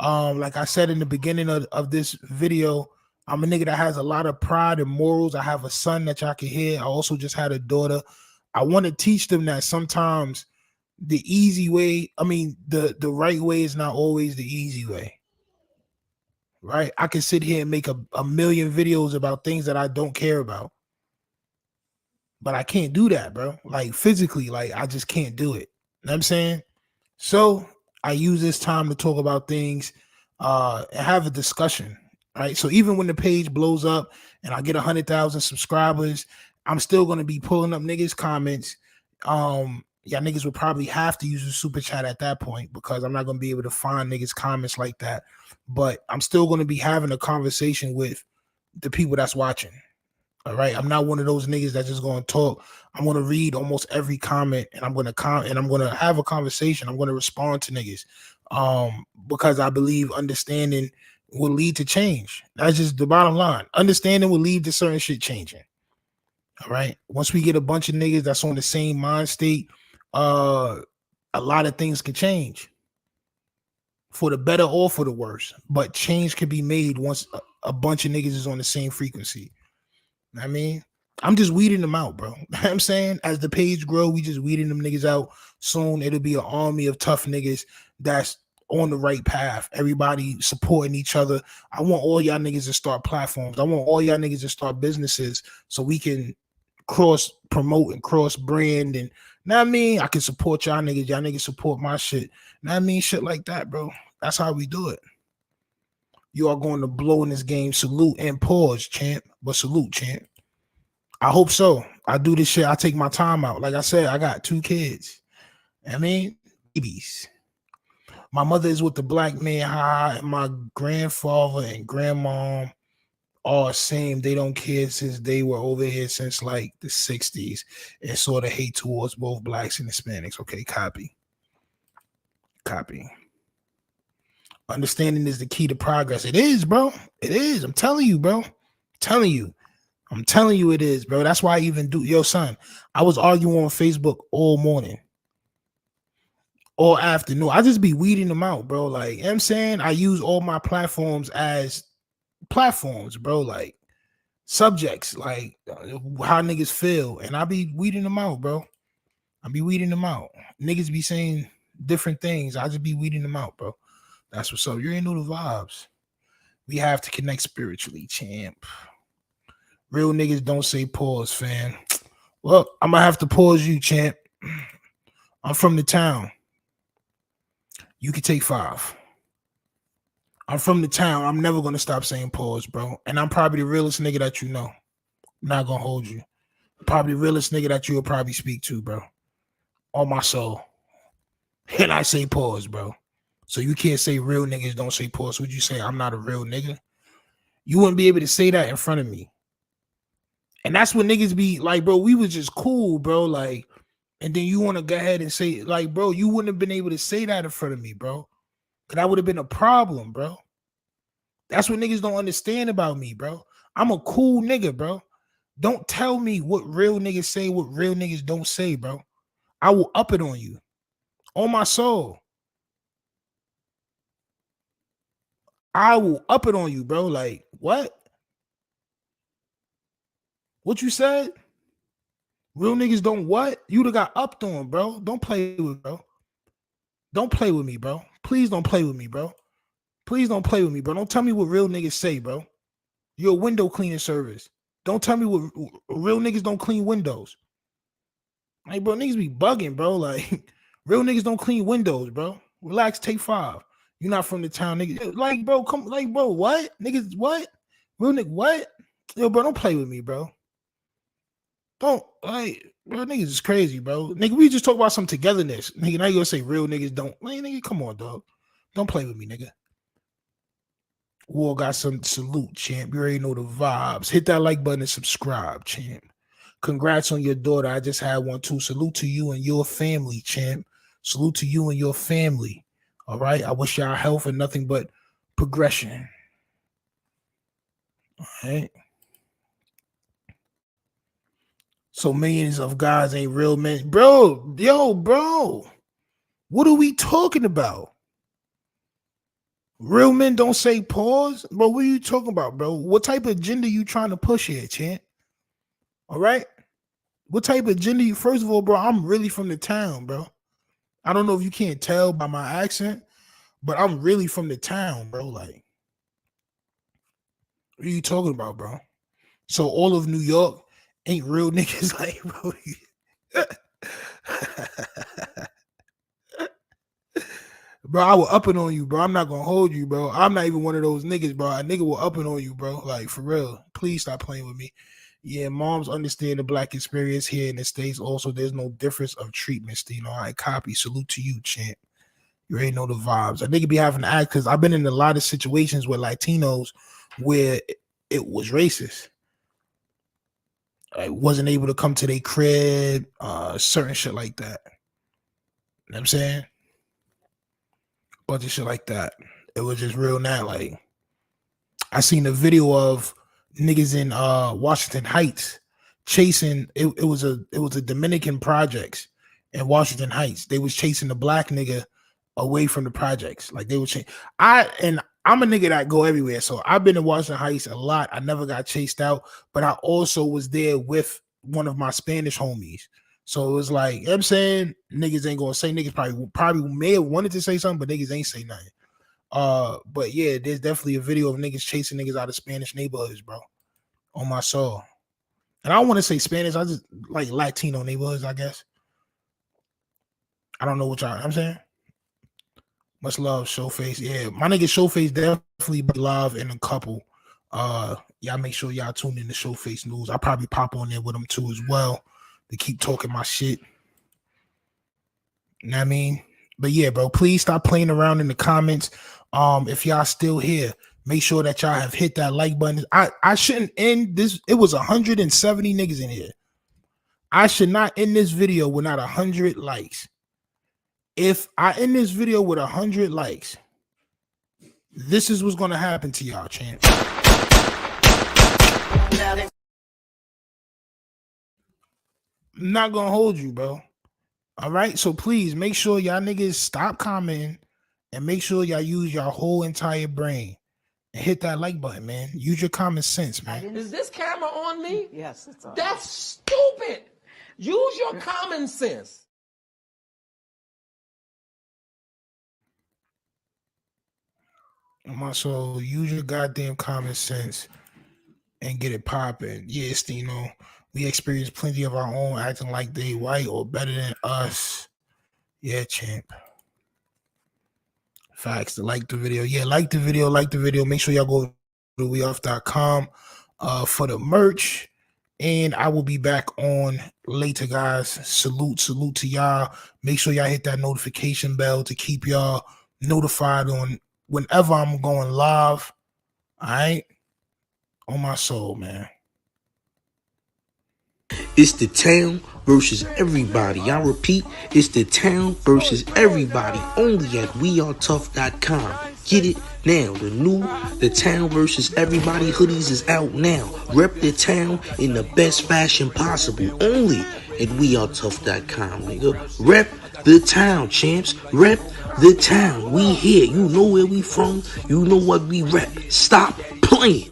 Like I said in the beginning of this video, I'm a nigga that has a lot of pride and morals. I have a son that y'all can hear. I also just had a daughter. I want to teach them that sometimes the easy way, the right way is not always the easy way. Right? I can sit here and make a million videos about things that I don't care about. But I can't do that, bro. Like physically, like I just can't do it. You know what I'm saying? So I use this time to talk about things and have a discussion. Right. So even when the page blows up and I get 100,000 subscribers, I'm still gonna be pulling up niggas' comments. Y'all niggas would probably have to use a super chat at that point because I'm not gonna be able to find niggas' comments like that. But I'm still gonna be having a conversation with the people that's watching. All right. I'm not one of those niggas that's just gonna talk. I'm gonna read almost every comment and I'm gonna have a conversation. I'm gonna respond to niggas. Because I believe understanding will lead to change. That's just the bottom line. Understanding will lead to certain shit changing. All right. Once we get a bunch of niggas that's on the same mind state, a lot of things can change for the better or for the worse. But change can be made once a bunch of niggas is on the same frequency. I mean, I'm just weeding them out, bro. You know what I'm saying? As the page grow, we just weeding them niggas out. Soon it'll be an army of tough niggas that's on the right path. Everybody supporting each other. I want all y'all niggas to start platforms. I want all y'all niggas to start businesses so we can cross promote and cross brand. And know what I mean? I can support y'all niggas. Y'all niggas support my shit. Know what I mean? Shit like that, bro. That's how we do it. You are going to blow in this game. Salute and pause, champ. But salute, champ. I hope so. I do this shit. I take my time out. Like I said, I got 2 kids. I mean, babies. My mother is with the black man high, and my grandfather and grandmom are same. They don't care since they were over here since like the 60s and sort of hate towards both blacks and Hispanics. Okay, copy. Understanding is the key to progress. It is, bro. It is. I'm telling you, bro. I'm telling you it is, bro. That's why I even do. Yo, son, I was arguing on Facebook all morning. All afternoon. I just be weeding them out, bro. Like, you know what I'm saying? I use all my platforms as platforms, bro. Like, subjects, like how niggas feel. And I be weeding them out, bro. I be weeding them out. Niggas be saying different things. I just be weeding them out, bro. That's what's up. You ain't know the vibes. We have to connect spiritually, champ. Real niggas don't say pause, fam. Well, I'm gonna have to pause you, champ. I'm from the town. You can take 5. I'm from the town. I'm never gonna stop saying pause, bro. And I'm probably the realest nigga that you know. I'm not gonna hold you. Probably the realest nigga that you'll probably speak to, bro. On my soul. And I say pause, bro. So you can't say real niggas don't say pause. Would you say I'm not a real nigga? You wouldn't be able to say that in front of me. And that's what niggas be like, bro, we was just cool, bro. Like, and then you want to go ahead and say, like, bro, you wouldn't have been able to say that in front of me, bro. Because that would have been a problem, bro. That's what niggas don't understand about me, bro. I'm a cool nigga, bro. Don't tell me what real niggas say, what real niggas don't say, bro. I will up it on you. On my soul. I will up it on you, bro. Like, what? What you said? Real niggas don't what? You'd have got upped on, bro. Don't play with, bro. Don't play with me, bro. Please don't play with me, bro. Please don't play with me, bro. Don't tell me what real niggas say, bro. You're a window cleaning service. Don't tell me what real niggas don't clean windows. Like, bro, niggas be bugging, bro. Like, real niggas don't clean windows, bro. Relax, take 5. You're not from the town, nigga. Like, bro, come, like, bro, what? Niggas, what? Real nigga, what? Yo, bro, don't play with me, bro. Don't, like, bro, niggas is crazy, bro. Nigga, we just talk about some togetherness. Nigga, now you gonna say real niggas don't. Like, nigga, come on, dog. Don't play with me, nigga. War got some salute, champ. You already know the vibes. Hit that like button and subscribe, champ. Congrats on your daughter. I just had one too. Salute to you and your family, champ. Salute to you and your family. All right. I wish y'all health and nothing but progression. All right. So millions of guys ain't real men. Bro, yo, bro. What are we talking about? Real men don't say pause? Bro, what are you talking about, bro? What type of agenda you trying to push here, champ? All right? What type of agenda you? First of all, bro, I'm really from the town, bro. I don't know if you can't tell by my accent, but I'm really from the town, bro. Like, what are you talking about, bro? So all of New York ain't real niggas, like, bro. Bro, I will up it on you, bro. I'm not gonna hold you, bro. I'm not even one of those niggas, bro. A nigga will up it on you, bro. Like, for real. Please stop playing with me. Yeah, moms understand the black experience here in the States. Also, there's no difference of treatment, you know. I copy. Salute to you, champ. You already know the vibes. A nigga be having to act because I've been in a lot of situations with Latinos where it was racist. I wasn't able to come to their cred, certain shit like that. You know what I'm saying? Bunch of shit like that. It was just real now. Like, I seen a video of niggas in Washington Heights chasing. It was a Dominican projects in Washington Heights. They was chasing the black nigga away from the projects. Like, they were chasing. I'm a nigga that go everywhere. So I've been in Washington Heights a lot. I never got chased out, but I also was there with one of my Spanish homies. So it was like, you know what I'm saying, niggas ain't gonna say, niggas probably may have wanted to say something, but niggas ain't say nothing. But yeah, there's definitely a video of niggas chasing niggas out of Spanish neighborhoods, bro. On my soul. And I don't want to say Spanish, I just like Latino neighborhoods, I guess. I don't know what y'all, I'm saying. Much love, Showface. Yeah, my nigga Showface definitely be live in a couple. Y'all make sure y'all tune in to Showface News. I'll probably pop on there with them too as well to keep talking my shit. You know what I mean? But yeah, bro, please stop playing around in the comments. If y'all still here, make sure that y'all have hit that like button. I shouldn't end this. It was 170 niggas in here. I should not end this video with not 100 likes. If I end this video with 100 likes, this is what's gonna happen to y'all, champ. I'm not gonna hold you, bro. All right, so please make sure y'all niggas stop commenting and make sure y'all use your whole entire brain and hit that like button, man. Use your common sense, man. Is this camera on me? Yes, it's on. That's stupid. Use your common sense. So use your goddamn common sense and get it popping. Yes, you know, we experience plenty of our own acting like they white or better than us. Yeah, champ. Facts. To like the video. Yeah, like the video. Make sure y'all go to weoff.com for the merch. And I will be back on later, guys. Salute to y'all. Make sure y'all hit that notification bell to keep y'all notified on whenever I'm going live. All right? On my soul, man. It's the town versus everybody. I repeat, it's the town versus everybody. Only at wearetough.com. Get it now. The town versus everybody hoodies is out now. Rep the town in the best fashion possible. Only at wearetough.com, nigga. Rep the town, champs. Rep the town. We here. You know where we from. You know what we rep. Stop playing.